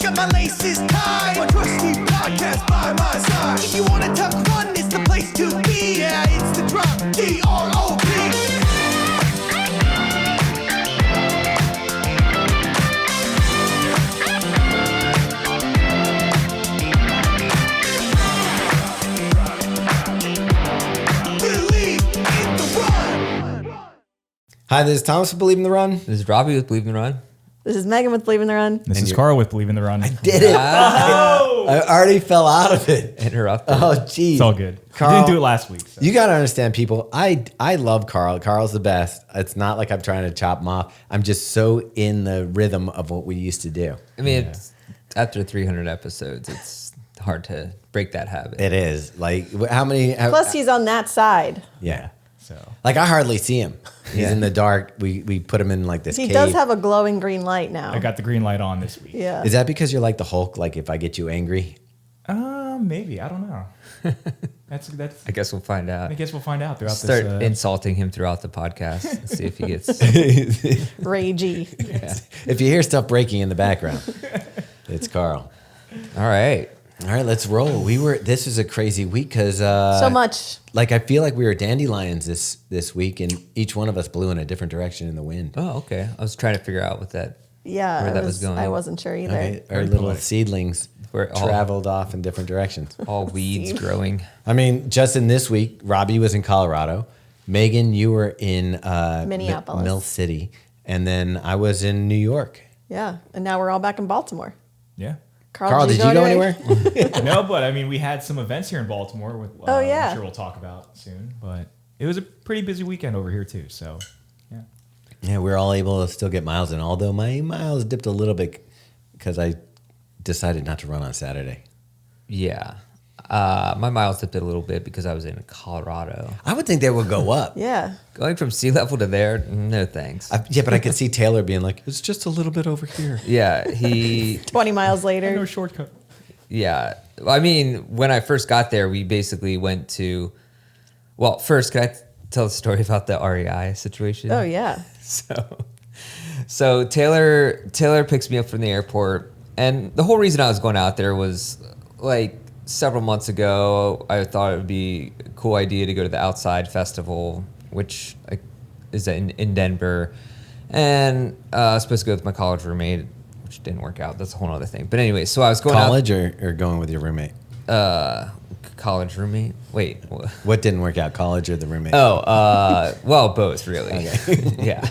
got my laces tied. My trusty podcast by my side. If you wanna talk fun, it's the place to be. Yeah, it's the drop, D-R-O-P. Hi, this is Thomas with Believe in the Run. This is Robbe with Believe in the Run. This is Megan with Believe in the Run. This is Carl with Believe in the Run. I did it. I already fell out of it. Interrupted. Oh, geez. It's all good. Carl, I didn't do it last week. So. You got to understand, people. I love Carl. Carl's the best. It's not like I'm trying to chop him off. I'm just so in the rhythm of what we used to do. I mean, it's, after 300 episodes, it's hard to break that habit. It is. Like, how many? Plus, he's on that side. Yeah. So Like, I hardly see him. He's in the dark. We put him in like this He cave. does have a glowing green light now. I got the green light on this week. Yeah. Is that because you're like the Hulk? Like, if I get you angry? Maybe. I don't know. That's. I guess we'll find out. I guess we'll find out throughout Start this. insulting him throughout the podcast and see if he gets. Ragey. If you hear stuff breaking in the background, it's Carl. All right. All right, let's roll. This was a crazy week because So much. Like, I feel like we were dandelions this week, and each one of us blew in a different direction in the wind. Oh, okay. I was trying to figure out what that. Yeah. Where that was going. I wasn't sure either. Okay, our Very little poetic. seedlings We're all- traveled off in different directions. All weeds growing. I mean, just in this week, Robbe was in Colorado. Megan, you were in Minneapolis. Mill City, and then I was in New York. Yeah. And now we're all back in Baltimore. Yeah. Carl, did you go anywhere? No, but I mean, we had some events here in Baltimore. With Oh, yeah. I'm sure we'll talk about soon. But it was a pretty busy weekend over here too. So, yeah. Yeah, we were all able to still get miles in, although my miles dipped a little bit because I decided not to run on Saturday. Yeah. My miles dipped a little bit because I was in Colorado. I would think they would go up. Yeah. Going from sea level to there, no thanks. Yeah, but I could see Taylor being like, it's just a little bit over here. Yeah, he. 20 miles later. No shortcut. Yeah. I mean, when I first got there, we basically went to. Well, first, can I tell a story about the REI situation? Oh, yeah. So Taylor picks me up from the airport, and the whole reason I was going out there was like several months ago. I thought it would be a cool idea to go to the Outside Festival, which is in Denver, and I was supposed to go with my college roommate, which didn't work out. That's a whole other thing. But anyway, so I was going College or going with your roommate? college roommate. Wait, What didn't work out, college or the roommate? well, both really. Okay. Yeah.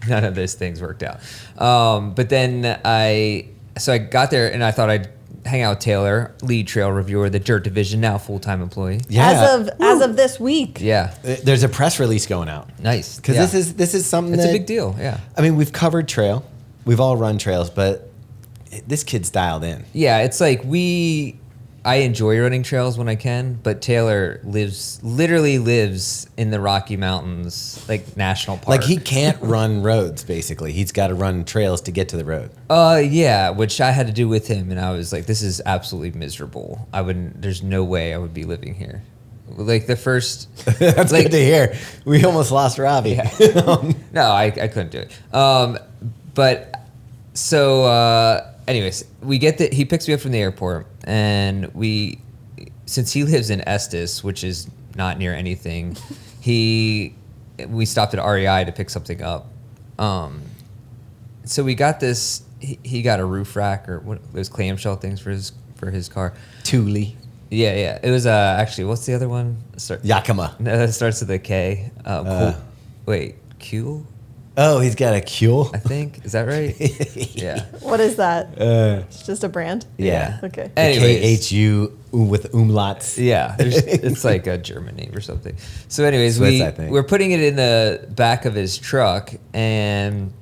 None of those things worked out. But then I got there and I thought I'd hang out with Taylor, lead trail reviewer, the Dirt Division, now full-time employee. Yeah. As of this week. Yeah. There's a press release going out. Nice. Because Yeah. this is something It's that... a big deal. Yeah. I mean, we've covered trail. We've all run trails, but this kid's dialed in. Yeah. It's like I enjoy running trails when I can, but Taylor literally lives in the Rocky Mountains, like national park. Like, he can't run roads, basically. He's got to run trails to get to the road. Yeah, which I had to do with him, and I was like, this is absolutely miserable. There's no way I would be living here. Like the first... That's like, good to hear. We almost lost Robbe. Yeah. No, I couldn't do it. But so, anyways, he picks me up from the airport, and since he lives in Estes, which is not near anything, we stopped at REI to pick something up. So we got this. He got a roof rack or what those clamshell things for his car. Thule. Yeah. It was actually, what's the other one? Yakima. No, it starts with a K. Kuhl? Oh, he's got a Kuhl? I think. Is that right? Yeah. What is that? It's just a brand? Yeah. Okay. Anyways. KHU with umlauts. Yeah. It's like a German name or something. So anyways, Swiss, I think. we're putting it in the back of his truck, and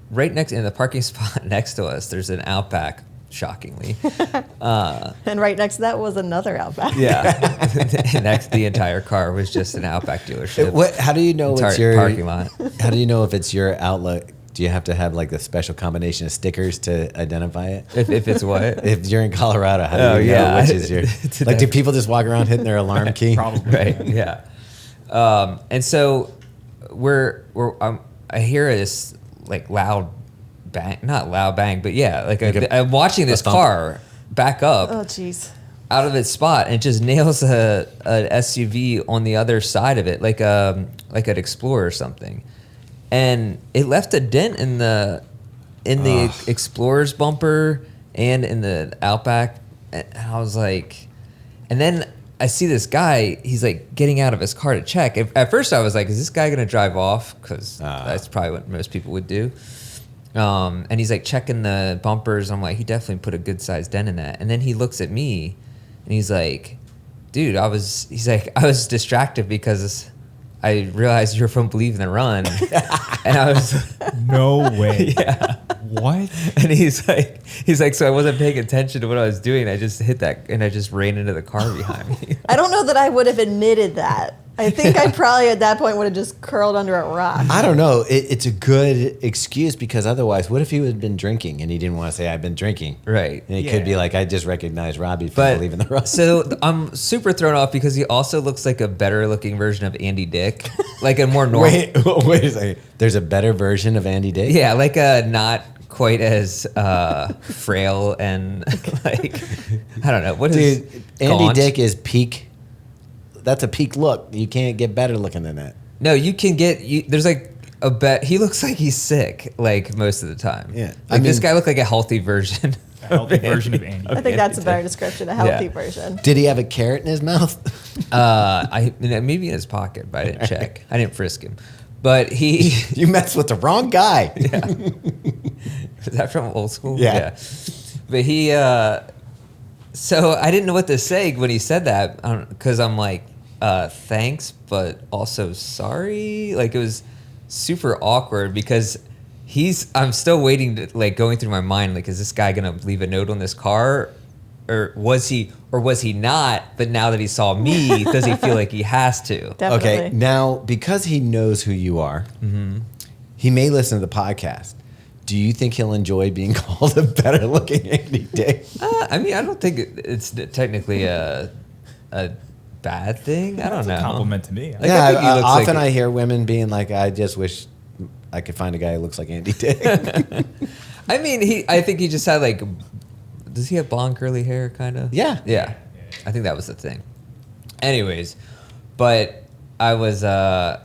right next in the parking spot next to us, there's an Outback, shockingly. And right next to that was another Outback. Yeah. The entire car was just an Outback dealership. How do you know it's Entire your parking lot. How do you know if it's your outlet? Do you have to have like a special combination of stickers to identify it? If it's what? If you're in Colorado, how do you know which is your... Like, do people just walk around hitting their alarm key? Probably. Right. Yeah. And so I hear this like loud bang, not loud bang, but yeah, like I'm watching this car back up. Oh, jeez. Out of its spot, and it just nails a SUV on the other side of it, like an Explorer or something, and it left a dent in the Explorer's bumper and in the Outback, and I was like, and then I see this guy, he's like getting out of his car to check. At first I was like, is this guy gonna drive off? Because that's probably what most people would do. And he's like checking the bumpers. I'm like, he definitely put a good sized dent in that. And then he looks at me and he's like, dude, I was distracted because I realized you're from Believe in the Run. And I was No way. yeah. What? And he's like, so I wasn't paying attention to what I was doing. I just hit that and I just ran into the car behind me. I don't know that I would have admitted that. I think I probably at that point would have just curled under a rock. I don't know. It's a good excuse because otherwise, what if he had been drinking and he didn't want to say, I've been drinking? Right. And it could be like, I just recognized Robbe from But Believe in the Run. so I'm super thrown off because he also looks like a better looking version of Andy Dick, like a more normal. Wait a second. There's a better version of Andy Dick? Yeah, like a not quite as frail and like I don't know what is. Dude, Andy Dick is peak. That's a peak look. You can't get better looking than that. No, you can get. There's like a bet. He looks like he's sick, like most of the time. Yeah. like this guy looked like a healthy version. A healthy version of Andy. I think that's a better description, a healthy Yeah. version. Did he have a carrot in his mouth? Maybe in his pocket, but I didn't check. I didn't frisk him, but he. You messed with the wrong guy. Is that from old school? Yeah. But he. So I didn't know what to say when he said that because I'm like, thanks, but also sorry. Like it was super awkward because I'm still waiting to like going through my mind. Like, is this guy going to leave a note on this car or was he not? But now that he saw me, does he feel like he has to? Definitely. Okay, now because he knows who you are, he may listen to the podcast. Do you think he'll enjoy being called a better looking Andy Dick? I mean, I don't think it's technically a bad thing. I don't know. It's a compliment to me. Like, I think he looks often like I hear women being like, I just wish I could find a guy who looks like Andy Dick. I mean, I think he just had like, does he have blonde curly hair kind of? Yeah. I think that was the thing. Anyways, but I was, I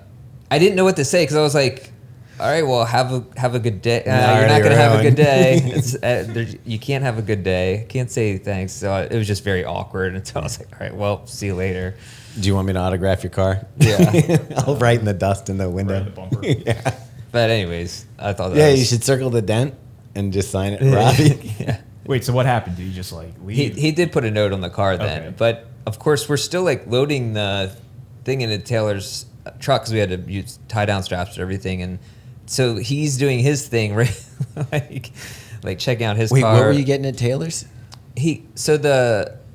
didn't know what to say because I was like, all right, well, have a good day. You're not gonna have a good day. It's, you can't have a good day. Can't say thanks. So it was just very awkward until I was like, all right, well, see you later. Do you want me to autograph your car? Yeah. I'll write in the dust in the window. Right in the bumper. Yeah. But anyways, I thought that Yeah, was, you should circle the dent and just sign it, Robbie. yeah. Wait, so what happened? Did he just like leave? He did put a note on the car then, Okay. but of course we're still like loading the thing into Taylor's truck because we had to use tie down straps and everything, and so he's doing his thing, right? like checking out his Wait, car. what were you getting at Taylor's?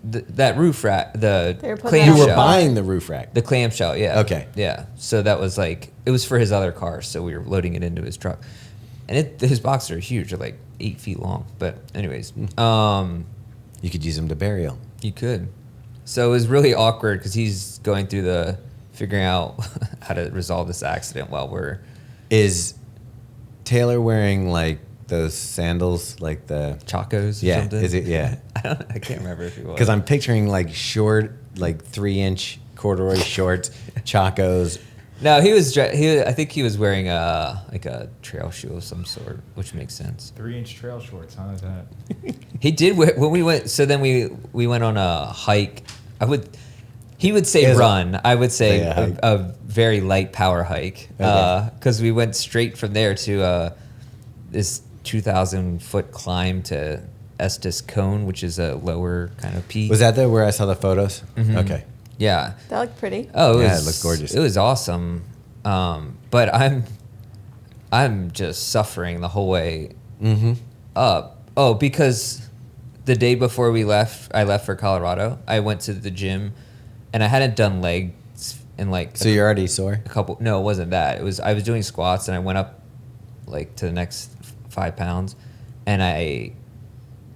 That roof rack, the They were putting clamshell. You were buying the roof rack. The clamshell, yeah. Okay. Yeah. So that was like, it was for his other car, so we were loading it into his truck. And his boxes are huge, they're like 8 feet long. But anyways, You could use them to burial. you could. So it was really awkward because he's going through figuring out how to resolve this accident while we're... Is Taylor wearing like those sandals, like the Chacos or yeah? something? Is it yeah? I can't remember if he was. Because I'm picturing like short, like 3-inch corduroy shorts, Chacos. No, I think he was wearing like a trail shoe of some sort, which makes sense. 3-inch trail shorts. How is that? He did when we went. So then we went on a hike. He would say It was run. I would say Yeah, hike. a very light power hike Okay. because we went straight from there to this 2,000-foot climb to Estes Cone, which is a lower kind of peak. Was that where I saw the photos? Mm-hmm. Okay. Yeah. That looked pretty. Oh, Yeah, it looked gorgeous. It was awesome. But I'm just suffering the whole way up. Oh, because the day before I left for Colorado. I went to the gym, and I hadn't done legs in like So you're already sore? a couple. No, it wasn't that. I was doing squats, and I went up like to the next 5 pounds, and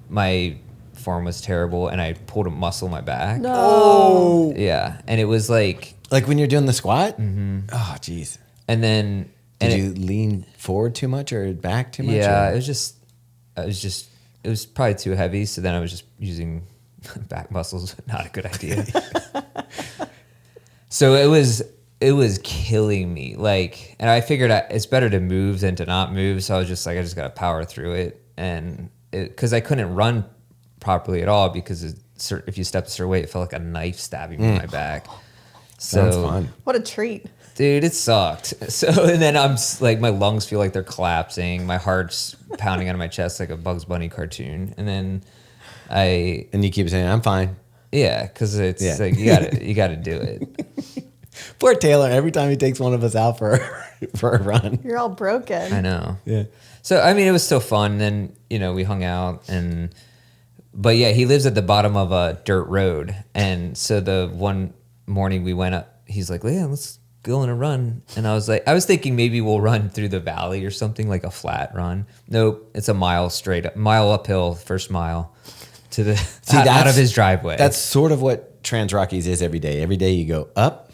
my form was terrible, and I pulled a muscle in my back. No. Oh. Yeah, and it was like. Like when you're doing the squat? Mm-hmm. Oh, jeez. And then Did And you lean forward too much or back too much? Yeah, or? it was probably too heavy. So then I was just using back muscles. Not a good idea. So it was killing me. Like, and I figured it's better to move than to not move. So I was just like, I just got to power through it. And because I couldn't run properly at all because if you stepped a certain way, it felt like a knife stabbing me in my back. So Sounds fun. What a treat. dude, it sucked. So, and then I'm like, my lungs feel like they're collapsing. My heart's pounding out of my chest like a Bugs Bunny cartoon. And then And you keep saying, I'm fine. yeah, because it's like, you gotta do it. Poor Taylor, every time he takes one of us out for a run. You're all broken. I know. Yeah. So, I mean, it was still fun. Then, we hung out but yeah, he lives at the bottom of a dirt road. And so the one morning we went up, he's like, yeah, let's go on a run. And I was thinking maybe we'll run through the valley or something, like a flat run. Nope. It's a mile uphill, first mile to the, out of his driveway. That's sort of what Trans Rockies is every day. Every day you go up,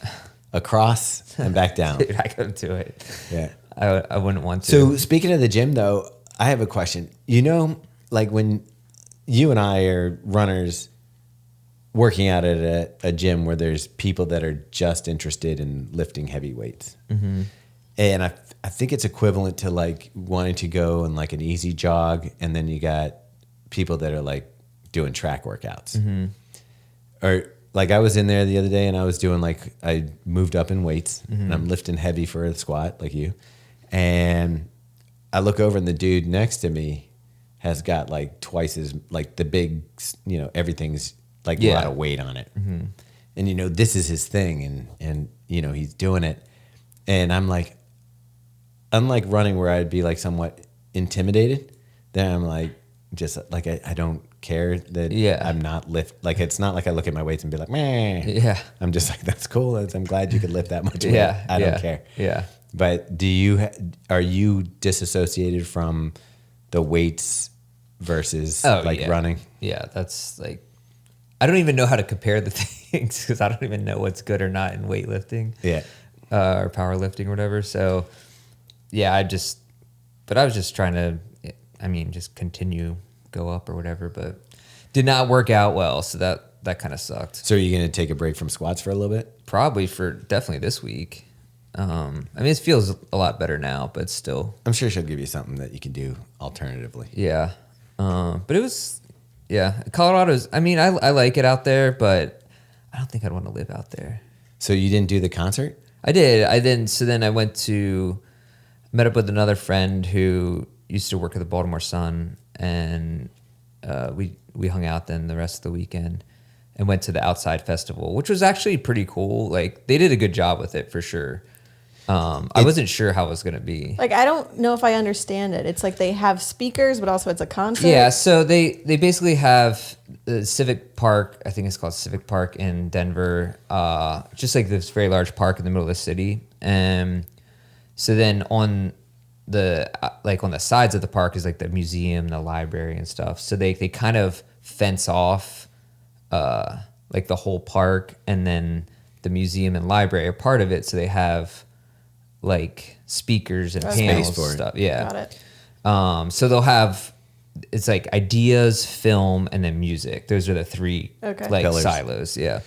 across, and back down. Dude, I couldn't do it. Yeah. I wouldn't want to. So speaking of the gym, though, I have a question. Like when you and I are runners working out at a gym where there's people that are just interested in lifting heavy weights. Mm-hmm. And I think it's equivalent to like wanting to go on like an easy jog, and then you got people that are like doing track workouts. Mm-hmm. Or like I was in there the other day and I was doing I moved up in weights, mm-hmm. and I'm lifting heavy for a squat like you. And I look over and the dude next to me has got like twice as like the big, everything's like a lot of weight on it. Mm-hmm. And this is his thing, and he's doing it. And I'm like, unlike running where I'd be like somewhat intimidated, then I'm like, just like I don't care that I'm not like it's not like I look at my weights and be like, meh. Yeah. I'm just like, that's cool. I'm glad you could lift that much weight. Yeah. I don't care. Yeah. But are you disassociated from the weights versus running? Yeah, that's like, I don't even know how to compare the things because I don't even know what's good or not in weightlifting. Yeah. Or powerlifting or whatever. So yeah, I was just trying to, just continue, go up or whatever, but did not work out well. So that kind of sucked. So are you going to take a break from squats for a little bit? Probably for definitely this week. It feels a lot better now, but still. I'm sure she'll give you something that you can do alternatively. Yeah. But it was, Colorado's, I like it out there, but I don't think I'd want to live out there. So you didn't do the concert? I did. So then I met up with another friend who used to work at the Baltimore Sun, and we hung out then the rest of the weekend and went to the Outside Festival, which was actually pretty cool. Like, they did a good job with it for sure. I wasn't sure how it was going to be. Like, I don't know if I understand it. It's like they have speakers, but also it's a concert. Yeah, so they basically have the Civic Park, I think it's called Civic Park in Denver, just like this very large park in the middle of the city. And so then on the sides of the park is like the museum, the library and stuff. So they kind of fence off like the whole park, and then the museum and library are part of it. So they have like speakers and panels and stuff. Yeah. Got it. So they'll have, it's like ideas, film, and then music. Those are the three Pillars. silos. Yeah.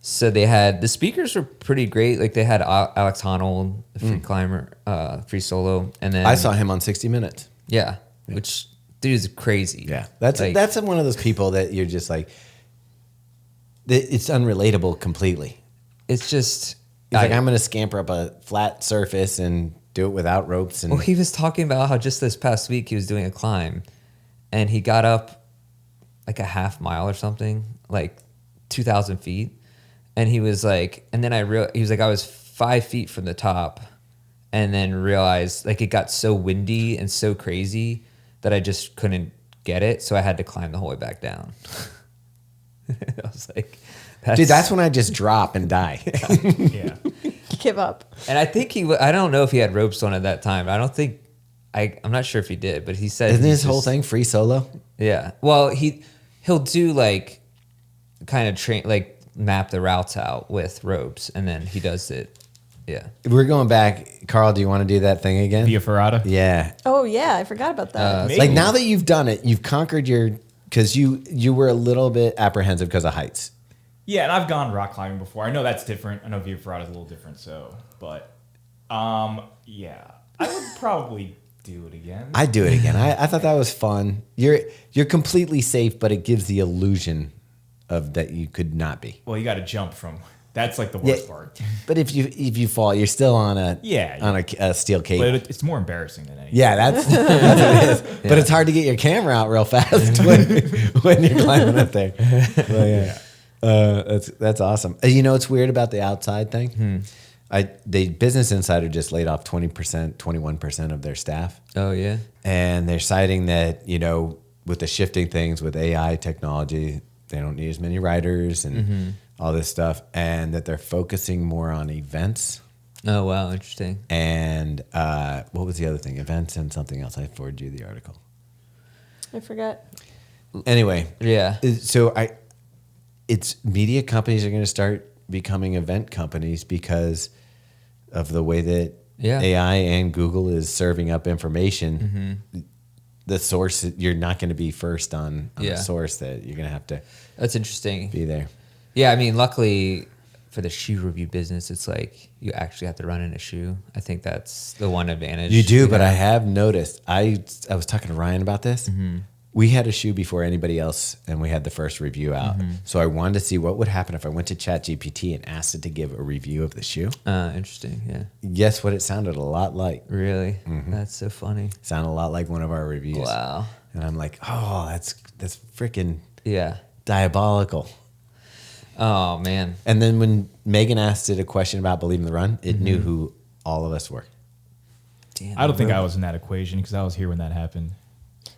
So the speakers were pretty great. Like they had Alex Honnold, the free climber, free solo. And then I saw him on 60 Minutes. Yeah. Which dude is crazy. Yeah. That's one of those people that you're just like, it's unrelatable completely. It's just, He's like, I'm going to scamper up a flat surface and do it without ropes. And well, he was talking about how just this past week he was doing a climb, and he got up like a half mile or something, like 2,000 feet. And he was like, and then he was like, I was 5 feet from the top, and then realized like it got so windy and so crazy that I just couldn't get it. So I had to climb the whole way back down. I was like, dude, that's when I just drop and die. Yeah. Give up. And I think I don't know if he had ropes on at that time. I'm not sure if he did, but he said, isn't his whole thing free solo? Yeah. Well, he'll do like kind of train, like map the routes out with ropes, and then he does it Yeah. We're going back. Carl, do you want to do that thing again? Via Ferrata. Yeah. Oh yeah, I forgot about that. Maybe. Like now that you've done it, you've conquered because you were a little bit apprehensive because of heights. Yeah, and I've gone rock climbing before. I know that's different. I know Via Ferrata is a little different. So, but yeah, I would probably do it again. I'd do it again. I thought that was fun. You're completely safe, but it gives the illusion of that you could not be. Well, you got to jump from. That's like the worst part. But if you fall, you're still on a steel cable. But it's more embarrassing than anything. Yeah, that's what it is. But it's hard to get your camera out real fast when you're climbing up there. Well, that's awesome. You know what's weird about the outside thing? The Business Insider just laid off 20%, 21% of their staff. Oh yeah. And they're citing that, with the shifting things with AI technology, they don't need as many writers and all this stuff, and that they're focusing more on events. Oh wow, interesting. And what was the other thing? Events and something else. I forwarded you the article. I forgot. Anyway. Yeah. So it's media companies are going to start becoming event companies because of the way that AI and Google is serving up information. The source, you're not going to be first on the source, that you're going to have to That's interesting. be there. Yeah, I mean, luckily for the shoe review business, it's like you actually have to run in a shoe. I think that's the one advantage. You do, but I have noticed. I was talking to Ryan about this. We had a shoe before anybody else, and we had the first review out. So I wanted to see what would happen if I went to ChatGPT and asked it to give a review of the shoe. Interesting. Yeah. Guess what? It sounded a lot like. Really? That's so funny. Sounded a lot like one of our reviews. Wow. And I'm like, oh, that's freaking Yeah. diabolical. Oh man. And then when Megan asked it a question about Believe in the Run, it knew who all of us were. Damn. I don't think I was in that equation because I was here when that happened.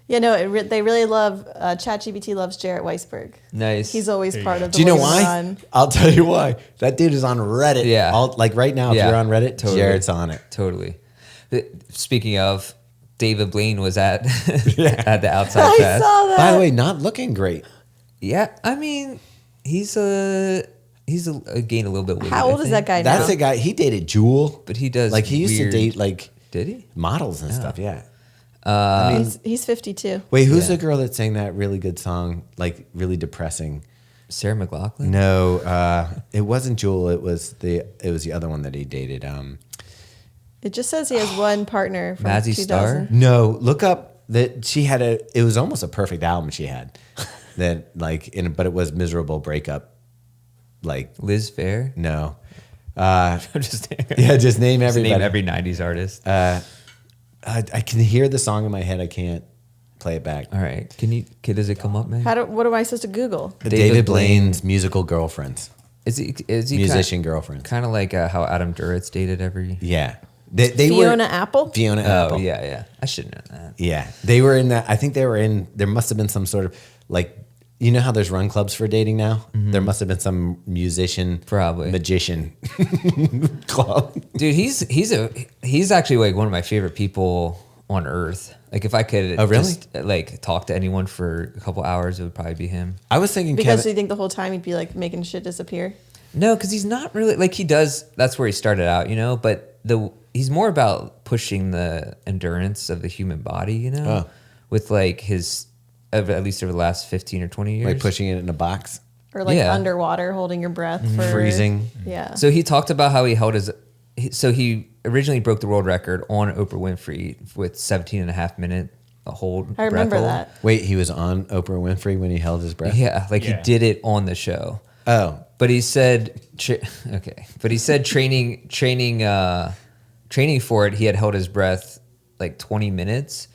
Yeah, no, they really love ChatGPT loves Jarrett Weisberg. Nice. He's always There you part go. of the Do you know Believe in the why? Run. I'll tell you why. That dude is on Reddit. Yeah. Like right now, if Yeah, you're on Reddit, totally. Jared's on it. Totally. Speaking of, David Blaine was at at the outside I fest. saw that. By the way, not looking great. Yeah, I mean, he's gained a little bit weight. How I old is think. that guy That's now? the guy. He dated Jewel. But he does Like he used weird- to date like Did he? models and stuff. Yeah. He's 52. Wait, who's Yeah. the girl that sang that really good song? Like really depressing. Sarah McLachlan? No, it wasn't Jewel. It was the other one that he dated. It just says he has one partner from Mazzy 2000. Star? No, look up that she had it was almost a perfect album she had. That but it was miserable breakup. Like Liz Fair? no. Just Yeah, just name everybody. name every 90s artist. I can hear the song in my head. I can't play it back. All right. Does it come up, man? What am I supposed to Google? David Blaine's musical girlfriends, Is he musician girlfriends. Kind of like how Adam Duritz dated every... Yeah, they Fiona were Apple? Fiona Oh, Apple. yeah. I should know that. Yeah, they were in that. I think they were in. There must have been some sort of you know how there's run clubs for dating now. There must have been some magician club. Dude, he's actually like one of my favorite people on earth. Like if I could just like talk to anyone for a couple hours, it would probably be him. I was thinking Because you think the whole time he'd be like making shit disappear? No, because he's not really like he does. That's where he started out, But he's more about pushing the endurance of the human body, with like his at least over the last 15 or 20 years, like pushing it in a box, Or like Yeah. underwater, holding your breath for freezing. Yeah. So he talked about how he held so he originally broke the world record on Oprah Winfrey with 17 and a half minute hold. I remember breath hold. that. Wait, he was on Oprah Winfrey when he held his breath. Yeah, like Yeah. he did it on the show. Oh, But he said, training for it, he had held his breath like 20 minutes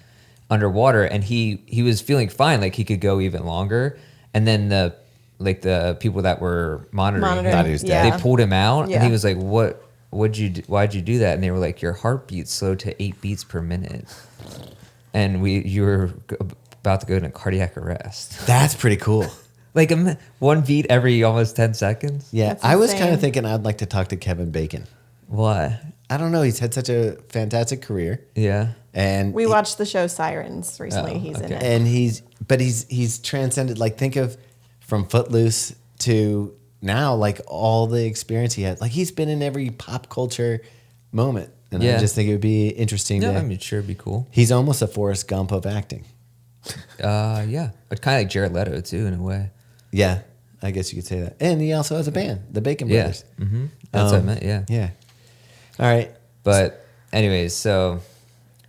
underwater, and he was feeling fine, like he could go even longer. And then the people that were monitoring him, Thought he was dead. they pulled him out, Yeah. and he was like, why'd you do that? And they were like, your heartbeat slowed to 8 beats per minute, and you were about to go into cardiac arrest. that's pretty cool. Like one beat every almost 10 seconds. Yeah, That's I was insane. kind of thinking I'd like to talk to Kevin Bacon. Why? I don't know. He's had such a fantastic career, Yeah. and We watched the show Sirens recently. Oh, He's in okay. it. he's transcended. Like think of from Footloose to now, like all the experience he had, like he's been in every pop culture moment. And I just think it would be interesting. No, I mean, sure, it'd be cool. He's almost a Forrest Gump of acting. Yeah. But kind of like Jared Leto, too, in a way. Yeah, I guess you could say that. And he also has a band, the Bacon Yeah. Brothers. Mm-hmm. That's what I meant, yeah. Yeah. All right. But anyways, so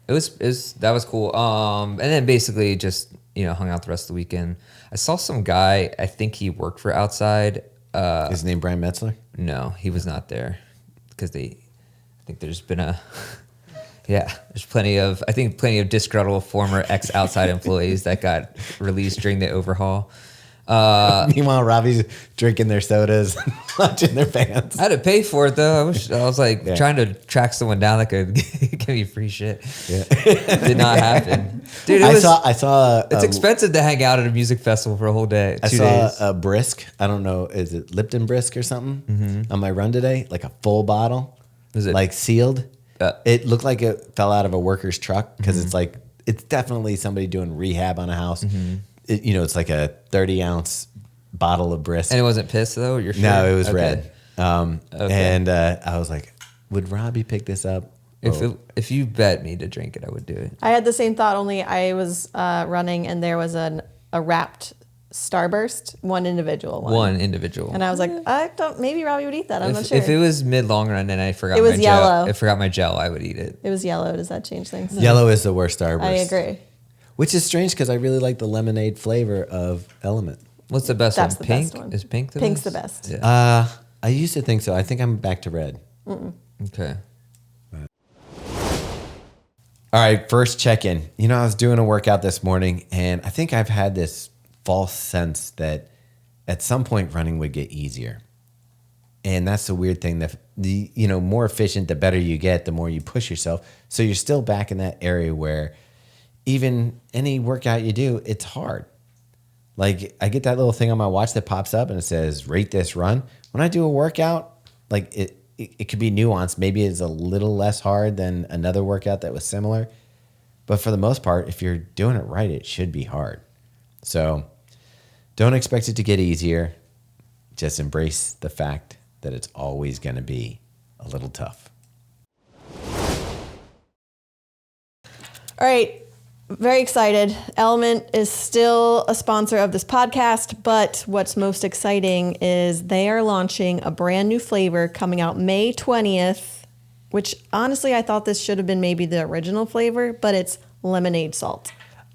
that was cool. And then basically just, hung out the rest of the weekend. I saw some guy, I think he worked for Outside. Is his name Brian Metzler? No, he was not there because I think there's been there's plenty of disgruntled former ex-Outside employees that got released during the overhaul. Meanwhile, Robbie's drinking their sodas and watching their bands. I had to pay for it though. I was trying to track someone down that could give me free shit. Yeah. Did not happen, dude. I saw. It's expensive to hang out at a music festival for a whole day. I saw a Brisk. I don't know, is it Lipton Brisk or something? On my run today, like a full bottle, is it like sealed? It looked like it fell out of a worker's truck because it's definitely somebody doing rehab on a house. It's like a 30-ounce bottle of Brisk. And it wasn't piss, though? You're sure? No, it was red. And I was like, would Robbie pick this up? If you bet me to drink it, I would do it. I had the same thought, only I was running and there was a wrapped Starburst, one individual one. One individual. And I was like, maybe Robbie would eat that. I'm not sure. If it was mid-long run and I forgot it was my yellow. gel, I forgot my gel, I would eat it. It was yellow. Does that change things? Yellow is the worst Starburst. I agree. Which is strange because I really like the lemonade flavor of Element. What's the best That's one? the Pink? best one. Is pink the Pink's best? the best. Yeah. I used to think so. I think I'm back to red. Okay. All right, first check-in. I was doing a workout this morning, and I think I've had this false sense that at some point running would get easier. And that's the weird thing. The more efficient, the better you get, the more you push yourself. So you're still back in that area where even any workout you do, it's hard. Like I get that little thing on my watch that pops up and it says, rate this run. When I do a workout, like it could be nuanced. Maybe it's a little less hard than another workout that was similar. But for the most part, if you're doing it right, it should be hard. So don't expect it to get easier. Just embrace the fact that it's always going to be a little tough. All right. Very excited. Element is still a sponsor of this podcast, but what's most exciting is they are launching a brand new flavor coming out May 20th, which honestly, I thought this should have been maybe the original flavor, but it's lemonade salt.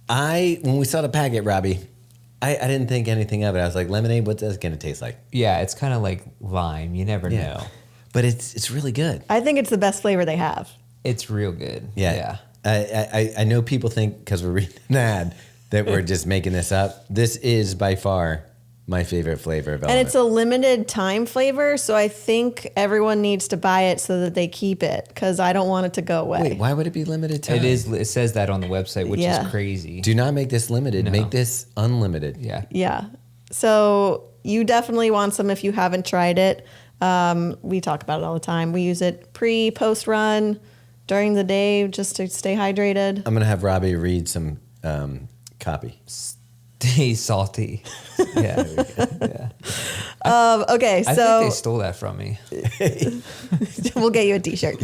When we saw the packet, Robbie, I didn't think anything of it. I was like, lemonade, what's that going to taste like? Yeah, it's kind of like lime. You never know. But it's really good. I think it's the best flavor they have. It's real good. Yeah. I know people think, because we're reading an ad, that we're just making this up. This is by far my favorite flavor of Element. And it's a limited time flavor, so I think everyone needs to buy it so that they keep it, because I don't want it to go away. Wait, why would it be limited time? It is. It says that on the website, which is crazy. Do not make this limited. No. Make this unlimited. Yeah. Yeah. So you definitely want some if you haven't tried it. We talk about it all the time. We use it post run, during the day, just to stay hydrated. I'm going to have Robbie read some copy. Stay salty. Yeah. Okay, I so think they stole that from me. we'll get you a t-shirt.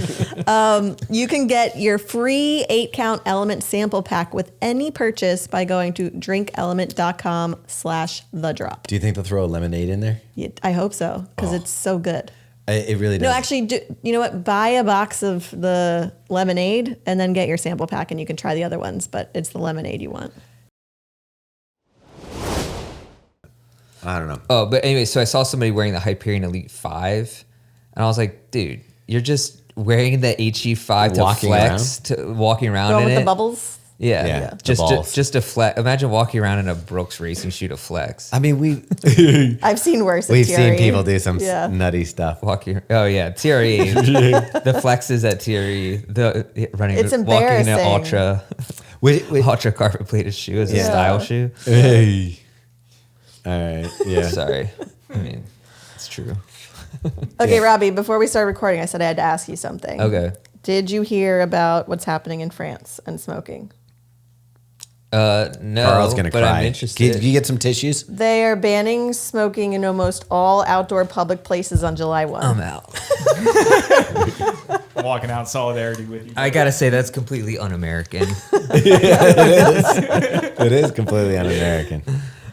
You can get your free 8-count Element sample pack with any purchase by going to drinkelement.com/thedrop. Do you think they'll throw a lemonade in there? Yeah, I hope so, because it's so good. It really does. No, actually, you know what? Buy a box of the lemonade and then get your sample pack, and you can try the other ones, but it's the lemonade you want. I don't know. Oh, but anyway, so I saw somebody wearing the Hyperion Elite 5, and I was like, dude, you're just wearing the HE5 to walking around Going in with it. the bubbles? Yeah. the balls. Just a flex. Imagine walking around in a Brooks racing shoe to flex. I mean, I've seen worse. we've at seen TRE. people do some nutty stuff. Oh yeah, TRE. The flexes at TRE. It's walking in an embarrassing. ultra carbon plated shoe as a style shoe. Hey. All right. Yeah. Sorry. I mean, it's true. Okay, Robbie, before we start recording, I said I had to ask you something. Okay. Did you hear about what's happening in France and smoking? No, Carl's gonna but cry. I'm interested. Can you get some tissues? They are banning smoking in almost all outdoor public places on July 1. I'm out. I'm walking out in solidarity with you. I gotta say that's completely un-American. It is completely un-American.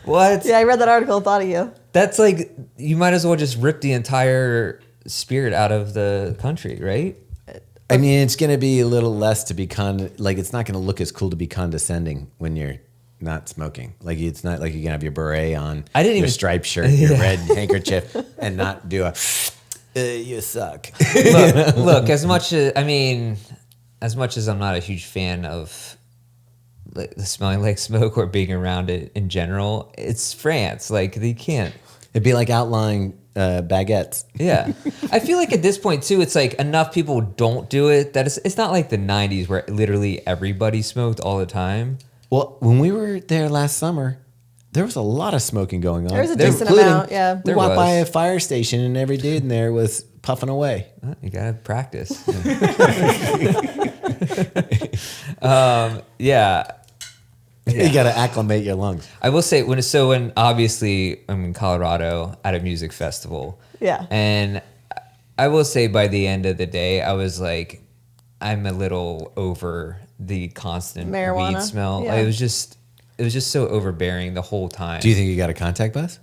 What? Yeah, I read that article, thought of you. That's like you might as well just rip the entire spirit out of the country, right? I mean, it's going to be a little less to be like it's not going to look as cool to be condescending when you're not smoking. Like it's not like you can have your beret on, I didn't your even- striped shirt, your red handkerchief, and not do a you suck. Look, as much as I'm not a huge fan of like, smelling like smoke or being around it in general, it's France. Like they can't. It'd be like outlawing baguettes. Yeah, I feel like at this point too, it's like enough people don't do it that it's not like the '90s where literally everybody smoked all the time. Well, when we were there last summer, there was a lot of smoking going on. There was a There- decent including- amount, yeah. We There walked by was. a fire station and every dude in there was puffing away. You gotta practice. Yeah. You got to acclimate your lungs. I will say when obviously I'm in Colorado at a music festival. Yeah. And I will say by the end of the day, I was like, I'm a little over the constant Marijuana? weed smell. Yeah. Like, it was just so overbearing the whole time. Do you think you got a contact bus?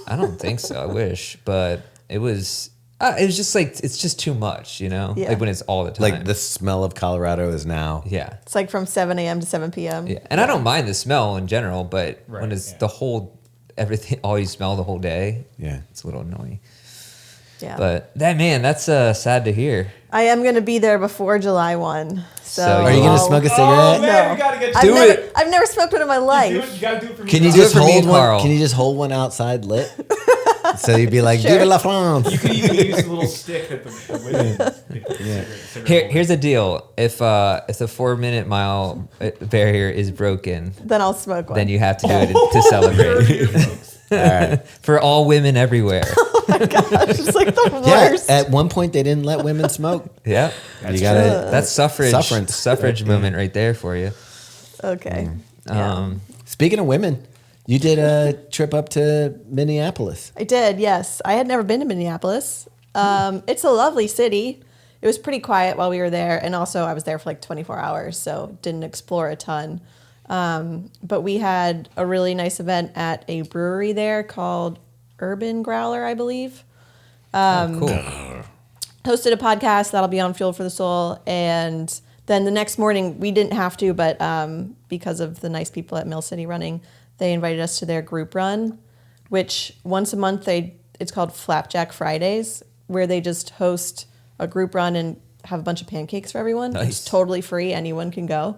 I don't think so. I wish, but it was just like it's just too much, you know. Yeah. Like when it's all the time. Like the smell of Colorado is now. Yeah. It's like from 7 a.m. to 7 p.m. Yeah, and I don't mind the smell in general, but when Right, it's yeah. the whole everything, all you smell the whole day, Yeah. it's a little annoying. Yeah. But that's sad to hear. I am going to be there before July 1. So, Are Are you going to I'll- smoke a Oh cigarette? man, No. we gotta get I've you. never, I've never smoked one in my Do it. life. You gotta do it for me. Can you Rob. just it for me hold and one? Carl. Can you just hold one outside lit? So you'd be like, "Vive la France!" You could even use the little stick that the women. Here's the deal: if the 4-minute mile barrier is broken, Then I'll smoke one. then you have to do it to celebrate. All right. For all women everywhere. It's just like the Yeah. worst. At one point, they didn't let women smoke. Yeah, You gotta. that's suffrage. Sufferance. Suffrage moment right there for you. Okay. Yeah. Speaking of women, you did a trip up to Minneapolis. I did, yes. I had never been to Minneapolis. It's a lovely city. It was pretty quiet while we were there. And also, I was there for like 24 hours, so didn't explore a ton. But we had a really nice event at a brewery there called Urban Growler, I believe. Cool. Hosted a podcast that'll be on Fuel for the Soul. And then the next morning, we didn't have to, but because of the nice people at Mill City Running, they invited us to their group run, which once a month it's called Flapjack Fridays, where they just host a group run and have a bunch of pancakes for everyone. Nice. It's totally free. Anyone can go.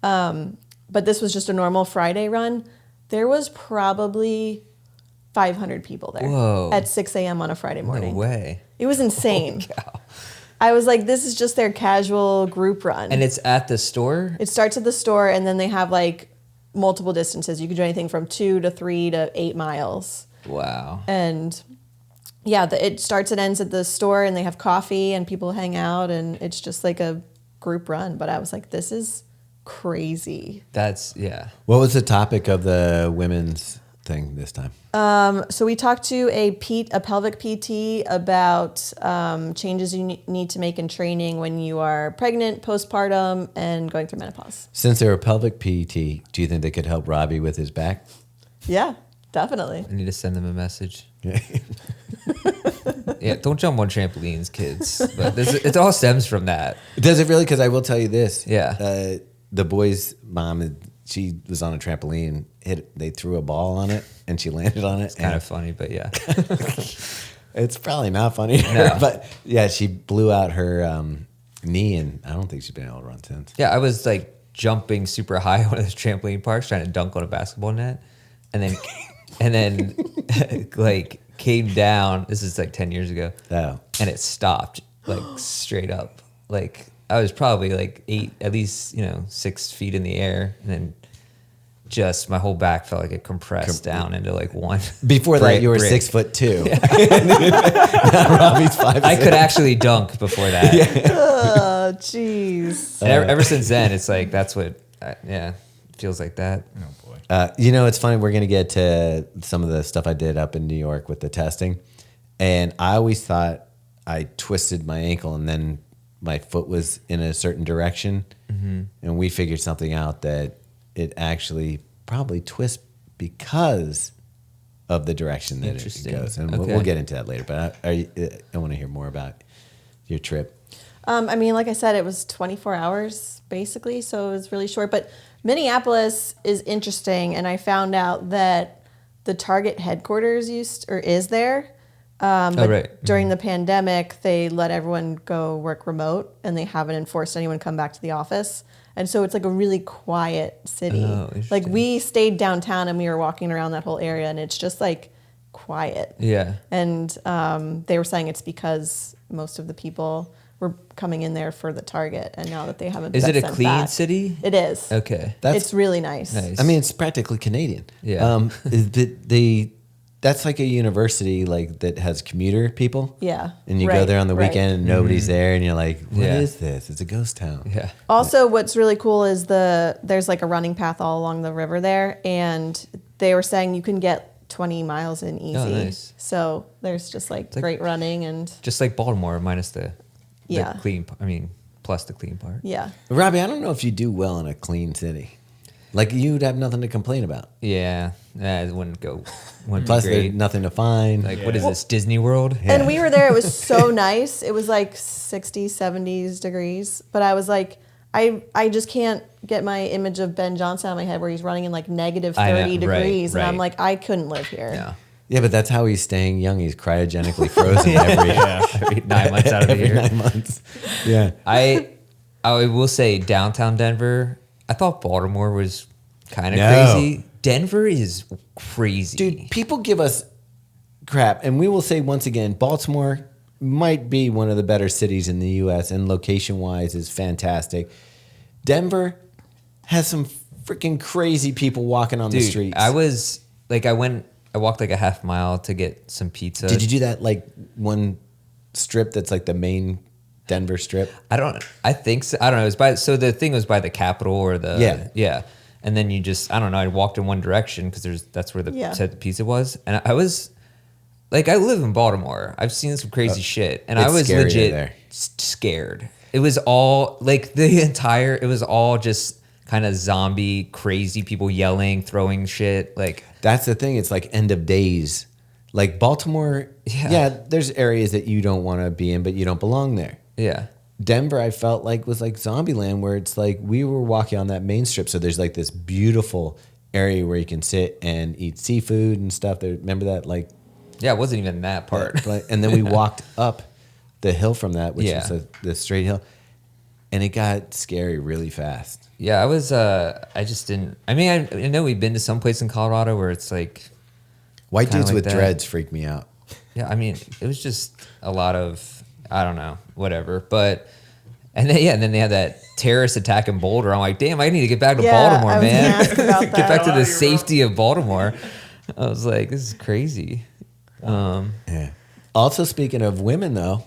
But this was just a normal Friday run. There was probably 500 people there Whoa. at 6 a.m. on a Friday No morning. way. It was insane. I was like, this is just their casual group run. And it's at the store? It starts at the store, and then they have like multiple distances. You can do anything from 2 to 3 to 8 miles. Wow. And yeah, it starts and ends at the store, and they have coffee, and people hang out, and it's just like a group run. But I was like, this is crazy. That's, yeah. What was the topic of the women's thing this time? So we talked to a pelvic PT about changes you need to make in training when you are pregnant, postpartum, and going through menopause. Since they're a pelvic PT, do you think they could help Robbie with his back? Yeah, definitely. I need to send them a message. Yeah, don't jump on trampolines, kids. But it all stems from that. Does it really? Because I will tell you this. Yeah. The boy's mom, she was on a trampoline. They threw a ball on it, and she landed on it. It's kind of funny, but yeah. It's probably not funny, No. but yeah, she blew out her knee, and I don't think she's been able to run since. Yeah, I was like jumping super high on those trampoline parks trying to dunk on a basketball net. And then like came down. This is like 10 years ago. Oh. And it stopped like straight up. Like I was probably like 6 feet in the air, and then just my whole back felt like it compressed down into like one. Before that, you were brick. 6'2". Now Robbie's 5'6". I could actually dunk before that. Oh, jeez. And ever since then, it's like that's what, feels like that. Oh boy. It's funny. We're going to get to some of the stuff I did up in New York with the testing. And I always thought I twisted my ankle and then my foot was in a certain direction. Mm-hmm. And we figured something out that it actually probably twists because of the direction that it Interesting. goes. And Okay. we'll get into that later. But I want to hear more about your trip. Like I said, it was 24 hours basically, so it was really short. But Minneapolis is interesting, and I found out that the Target headquarters is there. But right. during the pandemic, they let everyone go work remote, and they haven't enforced anyone come back to the office. And so it's like a really quiet city. Oh, Like interesting. we stayed downtown, and we were walking around that whole area, and it's just like quiet. Yeah. And they were saying it's because most of the people were coming in there for the Target, and now that they haven't. Is been it a sent clean back- city? It is. Okay. It's really nice. Nice. I mean, it's practically Canadian. Yeah. That's like a university like that has commuter people. Yeah. And you go Right, there on the right. weekend and nobody's there, and you're like, "What is Yeah. this? It's a ghost town." Yeah. Also, what's really cool is there's like a running path all along the river there, and they were saying you can get 20 miles in easy. Oh, nice. So there's just like like- great running and Just like Baltimore minus the Yeah. clean. I mean, plus the clean part. yeah. Robbie, I don't know if you do well in a clean city. Like you'd have nothing to complain about. Yeah. It wouldn't go. Wouldn't Plus, be there's great. nothing to find. Like, what is this, Disney World? And we were there. It was so nice. It was like 60s, 70s degrees. But I was like, I just can't get my image of Ben Johnson out of my head where he's running in like negative 30 I know, right, degrees. And I'm right. like, I couldn't live here. Yeah. Yeah, but that's how he's staying young. He's cryogenically frozen Every 9 months out of the every year. 9 months. Yeah. I will say downtown Denver, I thought Baltimore was kind of No. crazy. Denver is crazy. Dude, people give us crap, and we will say once again, Baltimore might be one of the better cities in the U.S. and location-wise is fantastic. Denver has some freaking crazy people walking on the Dude, streets. I walked like a half mile to get some pizza. Did you do that like one strip that's like the main Denver strip? I think so. I don't know. So the thing was by the Capitol or the Yeah. And then you just, I don't know, I walked in one direction because that's where said the pizza was. And I was like, I live in Baltimore. I've seen some crazy shit. And I it's was scarier legit there. scared. It was all like it was all just kind of zombie, crazy people yelling, throwing shit. Like, That's the thing. It's like end of days. Like Baltimore, Yeah. there's areas that you don't want to be in, but you don't belong there. yeah. Denver, I felt like was like Zombieland, where it's like we were walking on that main strip, so there's like this beautiful area where you can sit and eat seafood and stuff. Remember that, like, Yeah, it wasn't even that part. and then we walked up the hill from that, which Yeah. is the straight hill, and it got scary really fast. Yeah, I just didn't. I mean, I know we've been to some place in Colorado where it's like, White Kinda dudes like with that. dreads freak me out. yeah, I mean, it was just a lot of, I don't know, whatever. But, and then they had that terrorist attack in Boulder. I'm like, damn, I need to get back to Yeah, Baltimore, I was man. gonna ask about Get that. back to the safety of Baltimore. I was like, this is crazy. Yeah. Also, speaking of women, though,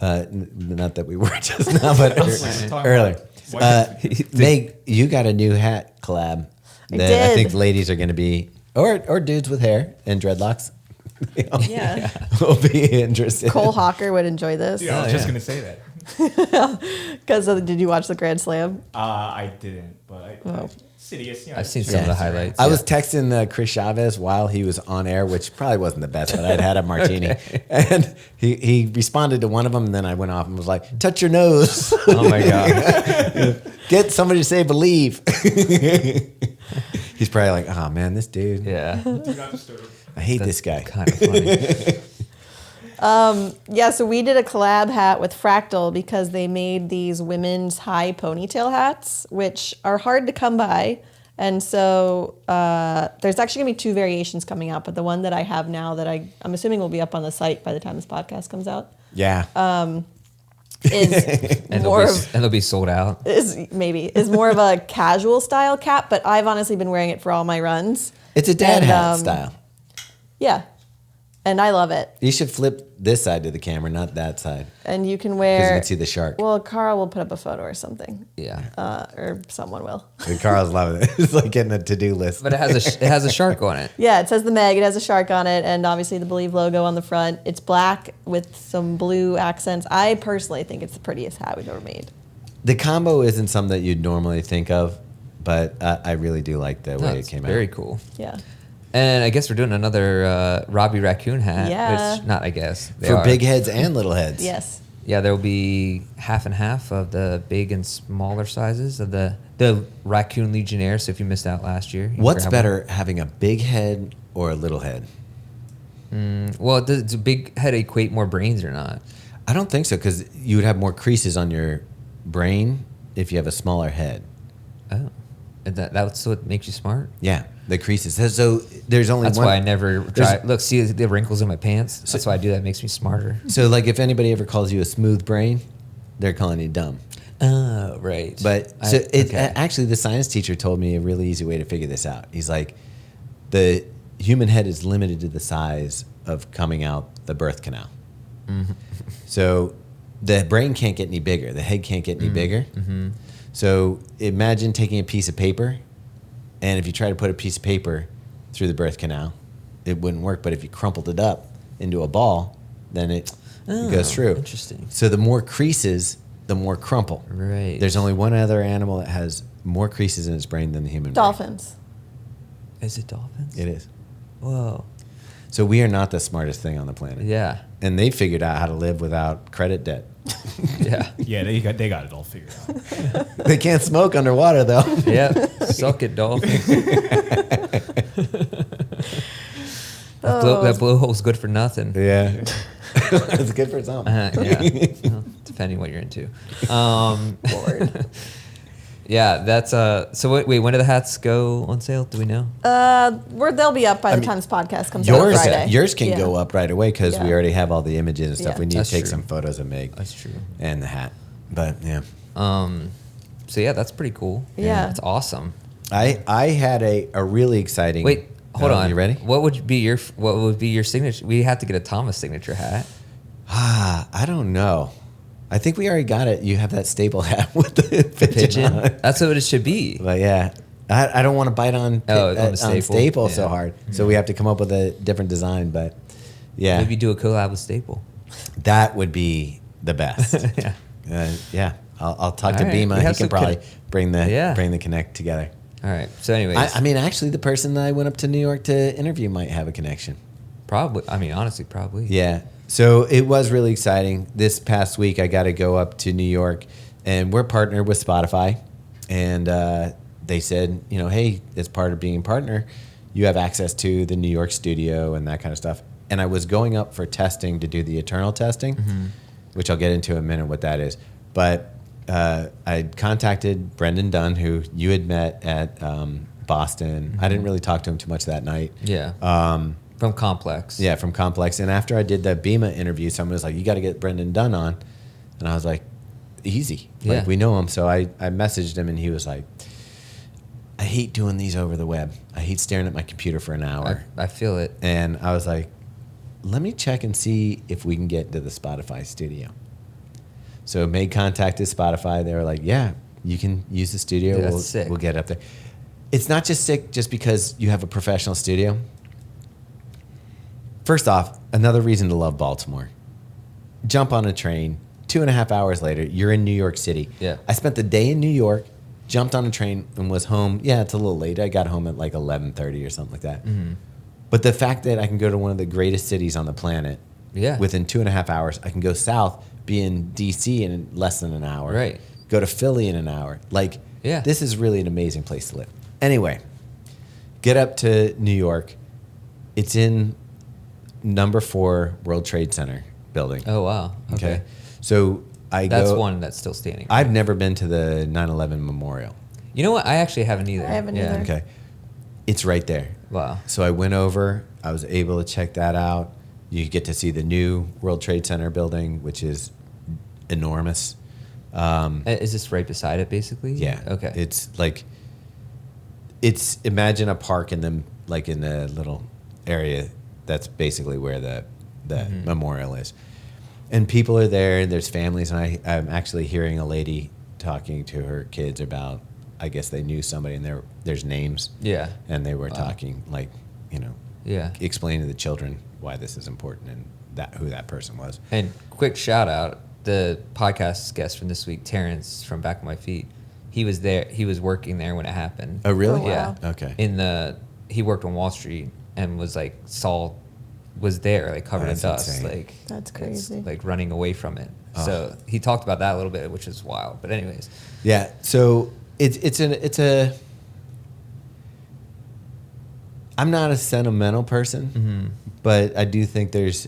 not that we were just now, but earlier. Meg, you got a new hat collab I that I think did. ladies are going to be, or dudes with hair and dreadlocks Yeah. will be interested. Cole Hawker would enjoy this. Yeah, I was just gonna say that. Because did you watch the Grand Slam? I didn't, but Sidious. You know, I've seen it's some of the just- highlights. I yeah. was texting Chris Chavez while he was on air, which probably wasn't the best, but I'd had a martini. And he responded to one of them, and then I went off and was like, touch your nose. Oh my God. Get somebody to say believe. He's probably like, oh man, this dude. Yeah. Do not disturb. I hate this guy. Kind of funny. Yeah, so we did a collab hat with Fractal because they made these women's high ponytail hats, which are hard to come by. And so there's actually going to be 2 variations coming out, but the one that I have now that I'm assuming will be up on the site by the time this podcast comes out Yeah. is And more they'll, be, of and they'll be sold out. is more of a casual style cap, but I've honestly been wearing it for all my runs. It's a dad And, hat style. Yeah. And I love it. You should flip this side to the camera, not that side, And you can because wear. you can see the shark. Well, Carl will put up a photo or something. Yeah. Or someone will. And Carl's loving it. It's like getting a to-do list. But it has a shark on it. Yeah, it says the Meg. It has a shark on it, and obviously the Believe logo on the front. It's black with some blue accents. I personally think it's the prettiest hat we've ever made. The combo isn't something that you'd normally think of, but I really do like the way it It's came very out. cool. Yeah. And I guess we're doing another Robbe raccoon hat. Yeah. Which, not I guess. They For are. big heads and little heads. Yes. Yeah, there will be half and half of the big and smaller sizes of the raccoon legionnaire. So if you missed out last year, you can What's grab better, having a big head or a little head? one. Well, does a big head equate more brains or not? I don't think so, because you would have more creases on your brain if you have a smaller head. Oh, and that's what makes you smart. Yeah, the creases. So there's only That's one. why I never try. there's- Look, see the wrinkles in my pants. That's why I do that. It makes me smarter. So like if anybody ever calls you a smooth brain, they're calling you dumb. Oh, right. But actually, the science teacher told me a really easy way to figure this out. He's like, the human head is limited to the size of coming out the birth canal. So the brain can't get any bigger. The head can't get any bigger. So imagine taking a piece of paper, and if you try to put a piece of paper through the birth canal, it wouldn't work. But if you crumpled it up into a ball, then it goes through. Interesting. So the more creases, the more crumple. Right. There's only one other animal that has more creases in its brain than the human Dolphins. Is it dolphins? brain. It is. Whoa. So we are not the smartest thing on the planet. Yeah. And they figured out how to live without credit debt. Yeah. Yeah, they got it all figured out. They can't smoke underwater, though. Yep. Suck it, dolphins. That blowhole's good for nothing. Yeah. It's good for something. Yeah. Well, depending what you're into. Lord. Yeah, that's so wait, when do the hats go on sale? Do we know? They'll be up by the time this podcast comes out on Friday. Yours can Yeah. go up right away because we Yeah. already have all the images and stuff. Yeah. We need That's to take true. some photos of Meg That's true. and the hat. But yeah, So yeah, that's pretty cool. Yeah. That's awesome. I had a really exciting. Wait, hold on. You ready? What would be your signature? We have to get a Thomas signature hat. I don't know. I think we already got it. You have that staple hat with the pigeon. on it. That's what it should be. But yeah, I don't want to bite on, On the on staple. staple so Yeah. hard. So we have to come up with a different design. But yeah, Maybe do a collab with Staple. that would be the best. Yeah. Yeah, I'll talk to All right. Bima. We He have can some probably bring the connect together. All right. So anyways, I mean, actually, the person that I went up to New York to interview might have a connection. probably. I mean, honestly, probably. Yeah. So it was really exciting. This past week, I got to go up to New York, and we're partnered with Spotify. And they said, hey, as part of being a partner, you have access to the New York studio and that kind of stuff. And I was going up for testing to do the Eternal testing, which I'll get into in a minute what that is. But I contacted Brendan Dunn, who you had met at Boston. I didn't really talk to him too much that night. Yeah. From Complex. Yeah, from Complex. And after I did the Bima interview, someone was like, you got to get Brendan Dunn on. And I was like, easy. Yeah. Like, we know him. So I messaged him, and he was like, I hate doing these over the web. I hate staring at my computer for an hour. I feel it. And I was like, let me check and see if we can get to the Spotify studio. So made contact with Spotify. They were like, yeah, you can use the studio. Dude, that's sick. We'll get up there. It's not just sick just because you have a professional studio. First off, another reason to love Baltimore. Jump on a train. 2.5 hours later, you're in New York City. Yeah. I spent the day in New York, jumped on a train, and was home. Yeah, it's a little late. I got home at like 11:30 or something like that. But the fact that I can go to one of the greatest cities on the planet Yeah. within 2.5 hours, I can go south, be in D.C. in less than an hour. Right. Go to Philly in an hour. Like, Yeah. this is really an amazing place to live. Anyway, get up to New York. It's in number 4 World Trade Center building. Oh wow. Okay. So That's one that's still standing. I've never been to the 9/11 memorial. You know what? I actually haven't either. I haven't either. Okay. It's right there. Wow. So I went over. I was able to check that out. You get to see the new World Trade Center building, which is enormous. Is this right beside it, basically? Yeah. Okay. It's imagine a park in the little area That's basically where the memorial is. And people are there, and there's families, and I'm actually hearing a lady talking to her kids about, I guess they knew somebody, and there's names. Yeah. And they were talking, like, Yeah. explaining to the children why this is important and who that person was. And quick shout out, the podcast guest from this week, Terrence from Back of My Feet, he was there. He was working there when it happened. Oh, really? Oh, wow. Yeah. Okay. He worked on Wall Street and was there, like covered in that's dust, insane. like That's crazy. like running away from it. So he talked about that a little bit, which is wild. But anyways, Yeah. So I'm not a sentimental person, but I do think there's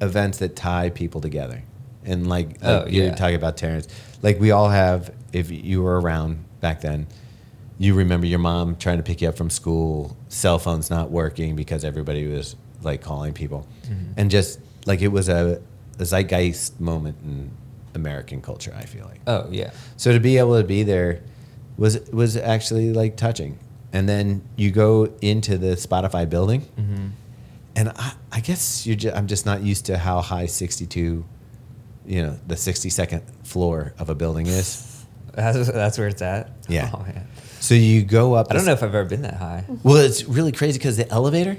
events that tie people together. And like you're talking about Terrence, like we all have, if you were around back then, you remember your mom trying to pick you up from school, cell phones not working because everybody was like calling people. And just like it was a zeitgeist moment in American culture, I feel like. oh yeah, So to be able to be there was actually like touching. And then you go into the Spotify building, and I guess I'm just not used to how high 62, the 62nd floor of a building is. that's where it's at. Yeah. Oh, man. So you go up. I don't know if I've ever been that high. Well, it's really crazy because the elevator,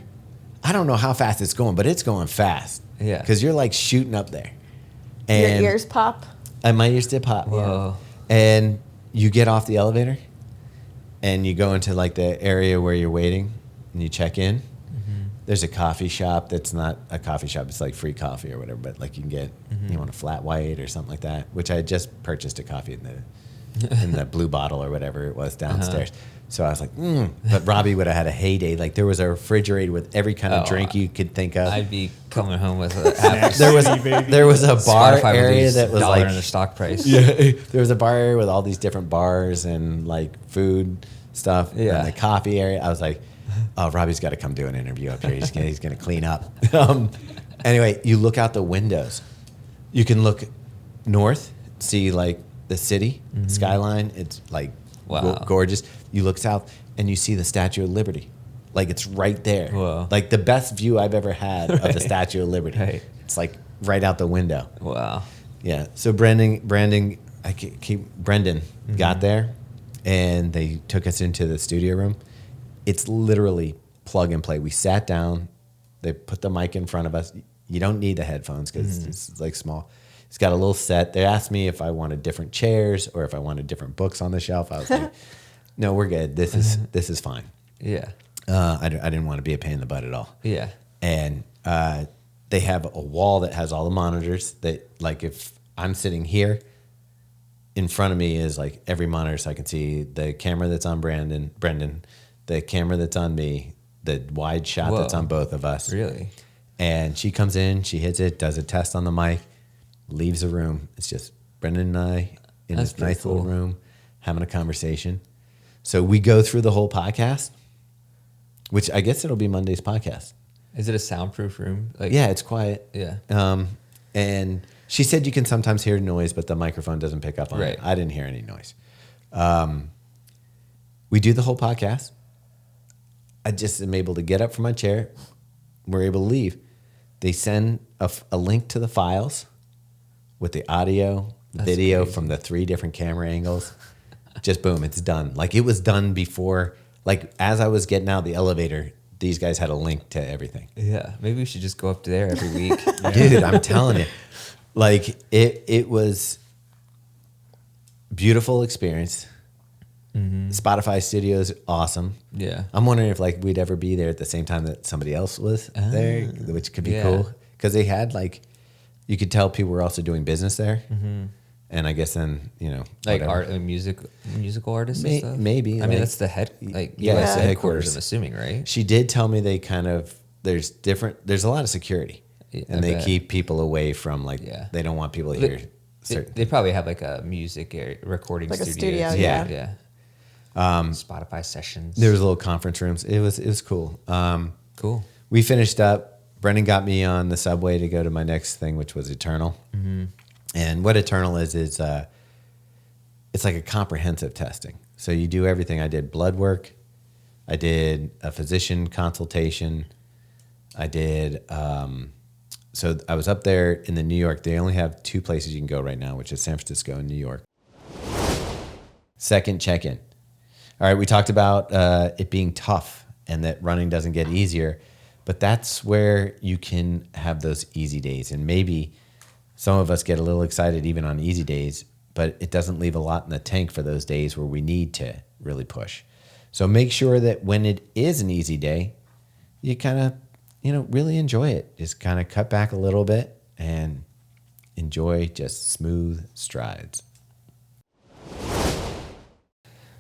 I don't know how fast it's going, but it's going fast. Yeah. Because you're like shooting up there. Your And ears pop. And my ears did pop. Whoa. And you get off the elevator and you go into like the area where you're waiting and you check in. There's a coffee shop that's not a coffee shop. It's like free coffee or whatever, but like you can get, you want a flat white or something like that, which I had just purchased a coffee in the blue bottle or whatever it was downstairs. So I was like, but Robbe would have had a heyday. Like there was a refrigerator with every kind of drink you could think of. I'd be coming home with a half there was a bar Spotify area release, that was $1 like in the stock price. Yeah, there was a bar area with all these different bars and like food stuff. Yeah. And the coffee area. I was like, oh, Robbie's got to come do an interview up here. He's gonna clean up. Anyway, you look out the windows. You can look north, see like the city skyline. It's like Wow. gorgeous. You look south and you see the Statue of Liberty. Like it's right there. Whoa. Like the best view I've ever had of the Statue of Liberty. Right. It's like right out the window. Wow. Yeah. So Brendan got there, and they took us into the studio room. It's literally plug and play. We sat down. They put the mic in front of us. You don't need the headphones because it's like small. It's got a little set. They asked me if I wanted different chairs or if I wanted different books on the shelf. I was like, no, we're good. This is fine. Yeah. I didn't want to be a pain in the butt at all. Yeah. And they have a wall that has all the monitors that, like, if I'm sitting here, in front of me is like every monitor, so I can see the camera that's on Brendan, the camera that's on me, the wide shot that's on both of us. Really? And she comes in, she hits it, does a test on the mic, leaves the room. It's just Brendan and I in That's this nice pretty little cool. room having a conversation. So we go through the whole podcast, which I guess it'll be Monday's podcast. Is it a soundproof room? Like, Yeah, it's quiet. Yeah. And she said you can sometimes hear noise, but the microphone doesn't pick up on Right. it. I didn't hear any noise. We do the whole podcast. I just am able to get up from my chair. We're able to leave. They send a link to the files with the audio, That's video crazy. from the 3 different camera angles. Just boom, it's done. Like it was done before. Like as I was getting out of the elevator, these guys had a link to everything. Yeah. Maybe we should just go up there every week. Dude, I'm telling you, like it was beautiful experience. Spotify studio is awesome. Yeah. I'm wondering if like we'd ever be there at the same time that somebody else was there, which could be Yeah. cool because they had like you could tell people were also doing business there, and I guess then Like whatever. musical artists and stuff? maybe, I mean, like- that's the Yeah, US the headquarters, headquarters. I'm assuming, right? She did tell me they kind of there's a lot of security, Yeah, and I they bet. keep people away from like Yeah. they don't want people to hear. They probably have like a music recording Like a studio. studio, yeah. Yeah. Spotify sessions. There was little conference rooms. It was cool. Cool. We finished up. Brendan got me on the subway to go to my next thing, which was Eternal. And what Eternal is it's like a comprehensive testing. So you do everything. I did blood work. I did a physician consultation. I did. So I was up there in the New York. They only have 2 places you can go right now, which is San Francisco and New York. Second check-in. All right, we talked about it being tough and that running doesn't get easier, but that's where you can have those easy days. And maybe some of us get a little excited even on easy days, but it doesn't leave a lot in the tank for those days where we need to really push. So make sure that when it is an easy day, you kind of, really enjoy it. Just kind of cut back a little bit and enjoy just smooth strides.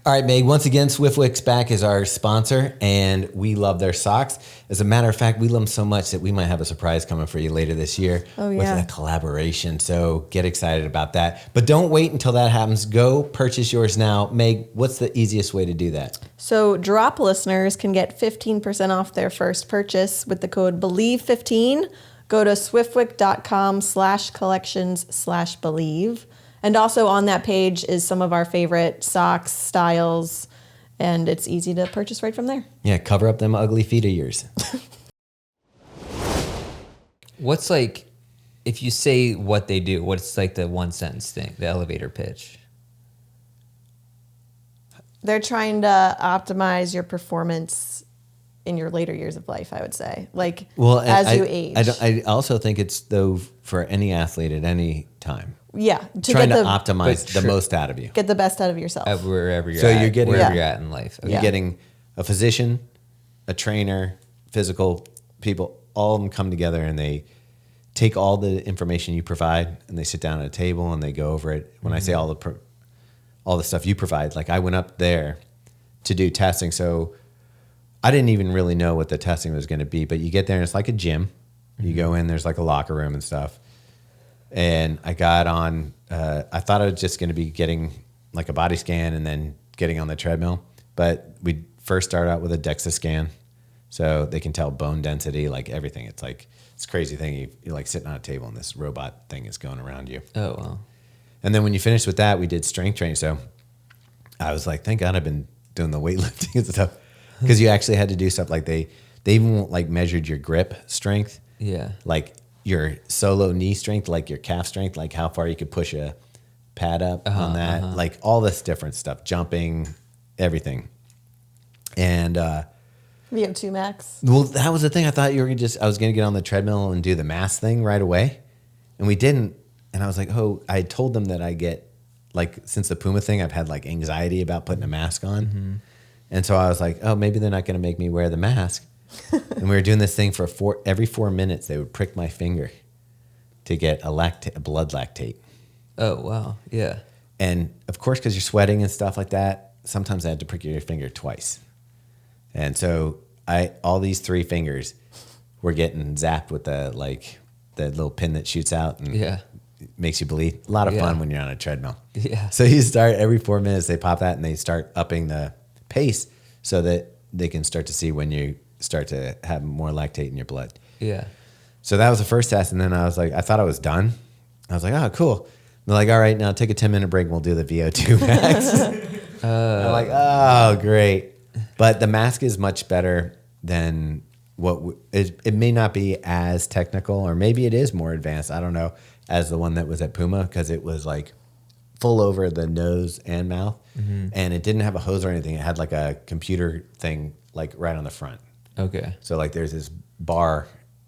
All right, Meg, once again, SWIFTWICK's back as our sponsor, and we love their socks. As a matter of fact, we love them so much that we might have a surprise coming for you later this year with a collaboration. So get excited about that. But don't wait until that happens. Go purchase yours now. Meg, what's the easiest way to do that? So Drop listeners can get 15% off their first purchase with the code BELIEVE15. Go to swiftwick.com/collections/believe. And also on that page is some of our favorite socks, styles, and it's easy to purchase right from there. Yeah, cover up them ugly feet of yours. What's like, if you say what they do, what's like the 1 sentence thing, the elevator pitch? They're trying to optimize your performance in your later years of life, I would say. Like, as you age. I also think it's, though, for any athlete at any time. Yeah. Trying to optimize the most out of you. Get the best out of yourself. Wherever you're So at. you're getting- wherever Yeah. you're at in life. Okay. You're getting a physician, a trainer, physical people, all of them come together and they take all the information you provide and they sit down at a table and they go over it. When I say all the stuff you provide, like I went up there to do testing, so I didn't even really know what the testing was going to be. But you get there and it's like a gym. You go in, there's like a locker room and stuff. And I got on, I thought I was just going to be getting like a body scan and then getting on the treadmill. But we first start out with a DEXA scan. So they can tell bone density, like everything. It's like, it's a crazy thing. You're like sitting on a table and this robot thing is going around you. Oh, wow. And then when you finish with that, we did strength training. So I was like, thank God I've been doing the weightlifting and stuff. Because you actually had to do stuff like they even like measured your grip strength. Yeah. Like your solo knee strength, like your calf strength, like how far you could push a pad up on that, like all this different stuff, jumping, everything. And VO2 max. well, that was the thing. I thought I was going to get on the treadmill and do the mass thing right away. And we didn't. And I was like, oh, I told them that I get, like, since the Puma thing, I've had like anxiety about putting a mask on. Mm-hmm. And so I was like, oh, maybe they're not going to make me wear the mask. And we were doing this thing for every 4 minutes, they would prick my finger to get a blood lactate. Oh, wow. Yeah. And of course, because you're sweating and stuff like that, sometimes I had to prick your finger twice. And so all these 3 fingers were getting zapped with the little pin that shoots out and makes you bleed. A lot of fun when you're on a treadmill. Yeah. So you start every 4 minutes, they pop that and they start upping the pace so that they can start to see when you start to have more lactate in your blood. Yeah. So that was the first test. And then I was like, I thought I was done. I was like, oh, cool. And they're like, all right, now take a 10-minute break and we'll do the VO2 max. I'm like, oh, great. But the mask is much better than it may not be as technical, or maybe it is more advanced, I don't know, as the one that was at Puma, because it was like full over the nose and mouth. Mm-hmm. And it didn't have a hose or anything. It had like a computer thing like right on the front. Okay. So like there's this bar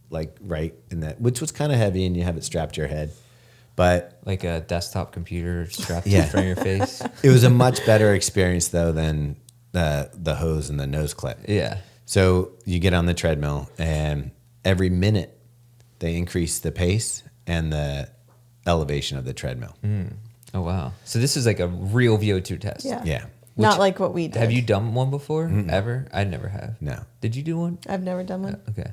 like right in that, which was kind of heavy, and you have it strapped to your head. But like a desktop computer strapped Yeah. in front of your face. it was a much better experience though than the hose and the nose clip. Yeah. So you get on the treadmill, and every minute they increase the pace and the elevation of the treadmill. Oh, wow. So this is like a real VO2 test. Yeah. Yeah. Not like what we did. Have you done one before? Ever? I never have. No. Did you do one? I've never done one. Okay.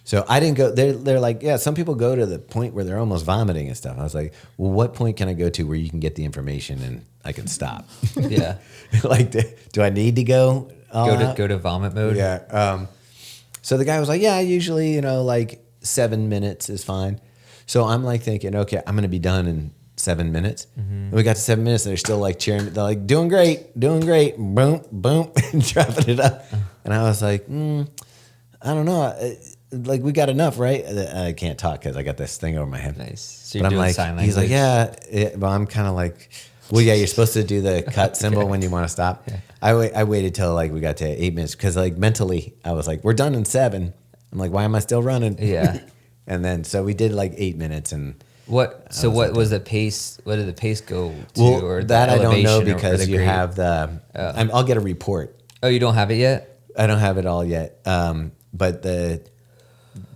So I didn't go. They're like, yeah. Some people go to the point where they're almost vomiting and stuff. I was like, well, what point can I go to where you can get the information and I can stop? Yeah. Like, do I need to go? Go to vomit mode. Yeah. So the guy was like, yeah, usually, like 7 minutes is fine. So I'm like thinking, okay, I'm going to be done in 7 minutes. Mm-hmm. And we got to 7 minutes and they're still like cheering. They're like, doing great. Boom, boom, and dropping it up. And I was like, I don't know. like we got enough, right? I can't talk because I got this thing over my head. Nice. So But you're I'm doing like, sign he's like, language. yeah. But I'm kind of like, well, yeah, you're supposed to do the cut symbol when you want to stop. Yeah. I waited till like we got to 8 minutes because like mentally I was like, we're done in 7. I'm like, why am I still running? Yeah. And then so we did like 8 minutes and. What? So what was the pace? What did the pace go to? Well, or the that I don't know elevation or because the you grade? have the. I'll get a report. Oh, you don't have it yet? I don't have it all yet. But the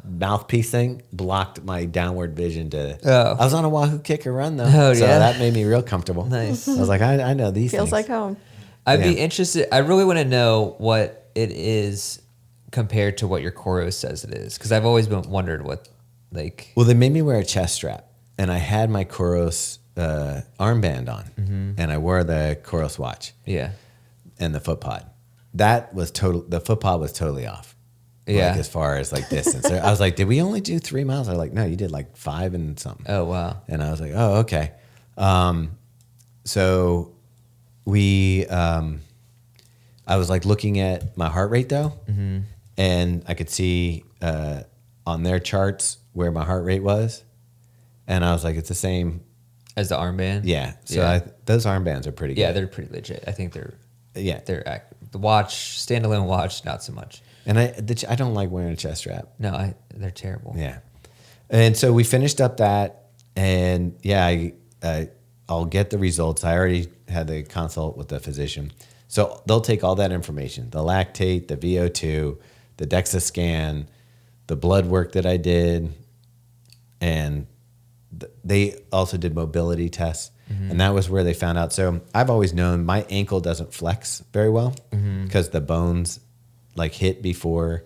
mouthpiece thing blocked my downward vision to. Oh. I was on a Wahoo kicker run though. Oh, so yeah? that made me real comfortable. Nice. I was like, I know these Feels things. like home. I'd be Yeah. interested. I really want to know what it is compared to what your Koros says it is, because I've always been wondered what, like. Well, they made me wear a chest strap, and I had my Koros armband on, Mm-hmm. and I wore the Koros watch Yeah. and the foot pod. That was total. The foot pod was totally off. Yeah. Like as far as like distance, I was like, did we only do 3 miles? They're like, no, you did like 5 and something. Oh wow. And I was like, oh, okay. So we, I was like looking at my heart rate though, and I could see on their charts where my heart rate was, and I was like, it's the same. As the armband. Yeah. So Yeah. those armbands are pretty good. Yeah, they're pretty legit. I think they're yeah. the watch, standalone watch, not so much. And I don't like wearing a chest strap. No, they're terrible. Yeah. And so we finished up that, and yeah, I'll get the results. I already had the consult with the physician. So they'll take all that information, the lactate, the VO2, the DEXA scan, the blood work that I did, and they also did mobility tests. And that was where they found out. So I've always known my ankle doesn't flex very well because the bones like hit before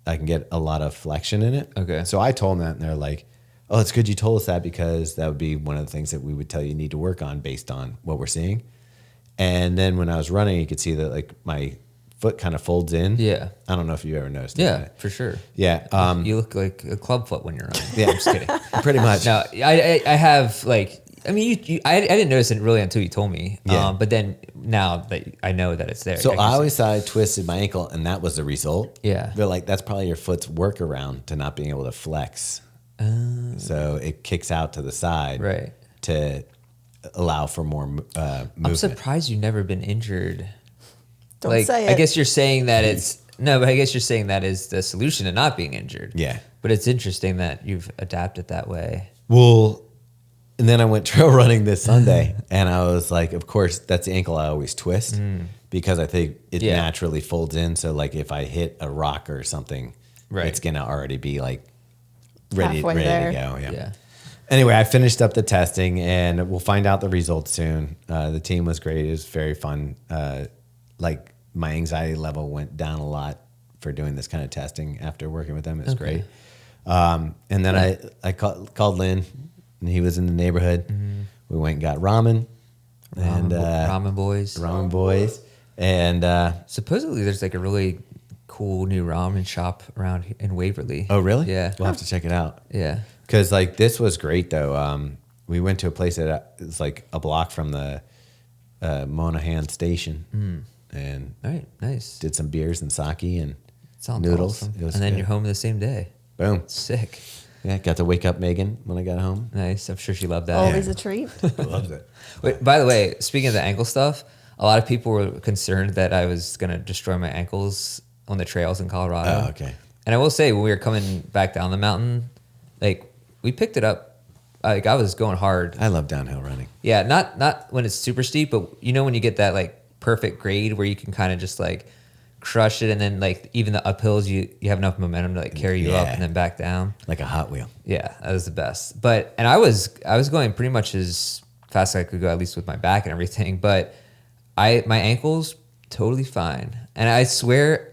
I can get a lot of flexion in it. Okay. So I told them that, and they're like, oh, it's good you told us that because that would be one of the things that we would tell you need to work on based on what we're seeing. And then when I was running, you could see that like my foot kind of folds in. Yeah. I don't know if you ever noticed Yeah, that. for sure. Yeah. You look like a club foot when you're running. Yeah. I'm just kidding. Pretty much. No, I have like, I mean, I didn't notice it really until you told me. Yeah. But then now that I know that it's there. So can I see- always thought I twisted my ankle, and that was the result. Yeah. They're like, that's probably your foot's workaround to not being able to flex. So it kicks out to the side Right. to allow for more movement. I'm surprised you've never been injured. Don't like, say I it. guess you're saying that but I guess you're saying that is the solution to not being injured. Yeah. But it's interesting that you've adapted that way. Well, and then I went trail running this Sunday, and I was like, of course, that's the ankle I always twist because I think it Yeah. naturally folds in. So like if I hit a rock or something, Right. it's going to already be like ready Halfway to there. go. Yeah. Anyway, I finished up the testing, and we'll find out the results soon. The team was great. It was very fun. Like my anxiety level went down a lot for doing this kind of testing after working with them. It was great. And then I called Lynn, and he was in the neighborhood. We went and got ramen. And Ramen boys. ramen boys. And Supposedly there's like a really cool new ramen shop around in Waverly. oh, really? Yeah. We'll have to check it out. Yeah. Because like this was great though. We went to a place that is like a block from the Monahan station, and All right. Nice. did some beers and sake and Sounds noodles. awesome. It was And then good. you're home the same day. Boom. Sick. Yeah, got to wake up Megan when I got home. Nice. I'm sure she loved that. Always a treat. Loves it. Wait, by the way, speaking of the ankle stuff, a lot of people were concerned that I was going to destroy my ankles on the trails in Colorado. Oh, okay. And I will say, when we were coming back down the mountain, like we picked it up. Like I was going hard. I love downhill running. Yeah, not when it's super steep, but you know when you get that like perfect grade where you can kind of just like crush it, and then like even the uphills, you have enough momentum to like carry you up Yeah. and then back down. Like a Hot Wheel. Yeah, that was the best. But and I was going pretty much as fast as I could go, at least with my back and everything. But my ankles totally fine, and I swear,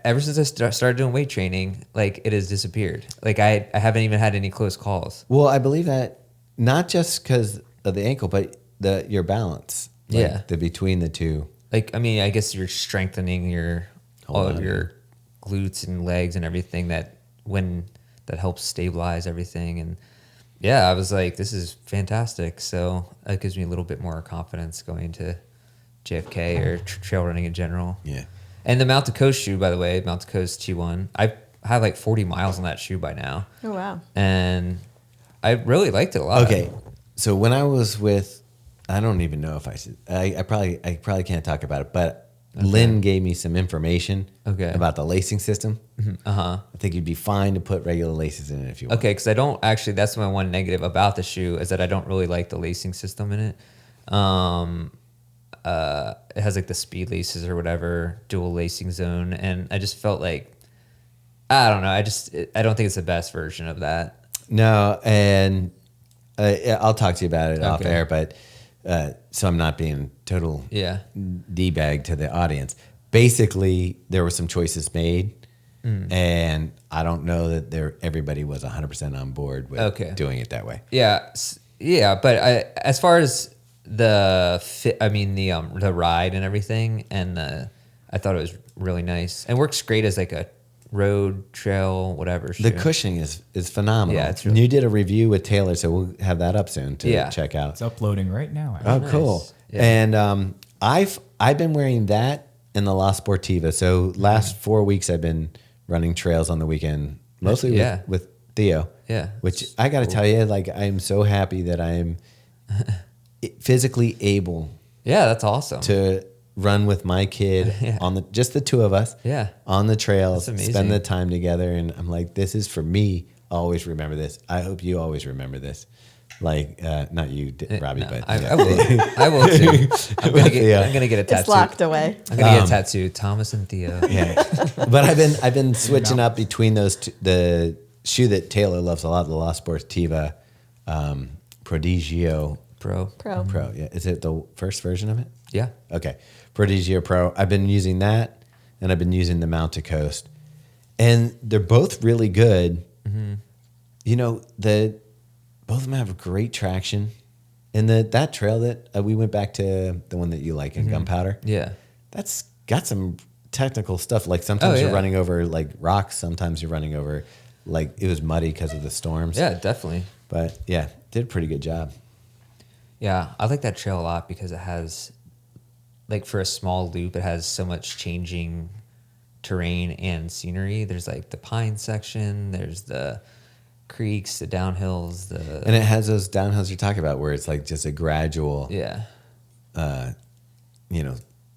ever since I started doing weight training, like it has disappeared. Like I haven't even had any close calls. Well, I believe that not just because of the ankle, but your balance. Like Yeah. the between the two. Like I mean, I guess you're strengthening all of your glutes and legs and everything that helps stabilize everything. And yeah, I was like, this is fantastic. So that gives me a little bit more confidence going to JFK or trail running in general. Yeah. And the Mount to Coast shoe, by the way, Mount to Coast T1, have like 40 miles on that shoe by now. Oh, wow. And I really liked it a lot. Okay, so when I was with, I don't even know if I should. I probably can't talk about it, but Lynn gave me some information about the lacing system. I think you'd be fine to put regular laces in it if you want. Okay, because I don't actually. That's my one negative about the shoe is that I don't really like the lacing system in it. It has like the speed laces or whatever, dual lacing zone, and I just felt like I don't know. I don't think it's the best version of that. No, and I'll talk to you about it off air, but so I'm not being total D-bag to the audience. Basically, there were some choices made, and I don't know that everybody was 100% on board with doing it that way. Yeah, but as far as the fit, I mean the ride and everything, and I thought it was really nice and works great as like a road trail whatever shoe. The cushioning is phenomenal. Yeah, it's really, you did a review with Taylor, so we'll have that up soon to check out. It's uploading right now. Oh, cool. Yeah. And I've been wearing that and the La Sportiva. So last 4 weeks I've been running trails on the weekend, mostly with Theo. Yeah. Which I got to tell you, like, I'm so happy that I'm physically able. Yeah, that's awesome. To run with my kid on just the two of us. Yeah. On the trails, That's amazing. spend the time together, and I'm like, this is for me. Always remember this. I hope you always remember this. Like, not you, Robbie, No, but I will. I will too. I'm gonna get a tattoo. It's locked away. I'm gonna get a tattoo. Thomas and Theo. Yeah, but I've been switching up between those two, the shoe that Taylor loves a lot, the La Sportiva Prodigio Pro. Yeah, is it the first version of it? Yeah. Okay, Prodigio Pro. I've been using that, and I've been using the Mount to Coast, and they're both really good. Mm-hmm. You know, both of them have great traction, and that trail that we went back to, the one that you like in Gunpowder. Yeah. That's got some technical stuff. Like sometimes you're running over like rocks. Sometimes you're running over like it was muddy because of the storms. Yeah, definitely. But yeah, did a pretty good job. Yeah, I like that trail a lot because it has, like, for a small loop, it has so much changing terrain and scenery. There's like the pine section. There's the creeks, the downhills, and it has those downhills you're talking about where it's like just a gradual,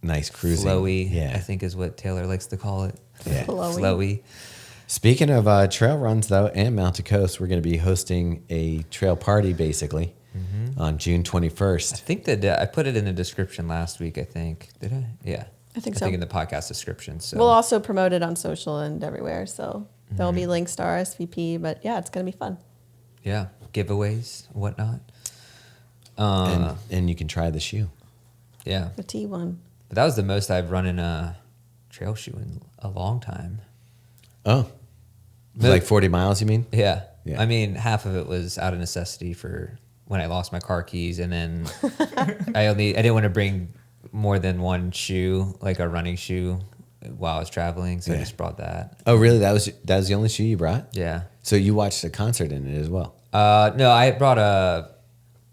nice cruising. Flowy, I think is what Taylor likes to call it. Yeah. Flowy. Speaking of trail runs, though, and Mount to Coast, we're going to be hosting a trail party, basically, on June 21st. I think that I put it in the description last week, I think. Did I? Yeah. I think so. I think in the podcast description. So we'll also promote it on social and everywhere. So there'll be links to our RSVP. But yeah, it's going to be fun. Yeah. Giveaways, whatnot. And you can try the shoe. Yeah. The T1. But that was the most I've run in a trail shoe in a long time. Oh. Like 40 miles, you mean? Yeah. Yeah. I mean, half of it was out of necessity for when I lost my car keys, and then I didn't want to bring more than one shoe, like a running shoe, while I was traveling, so I just brought that. Oh, really? That was the only shoe you brought? Yeah. So you watched a concert in it as well? No, I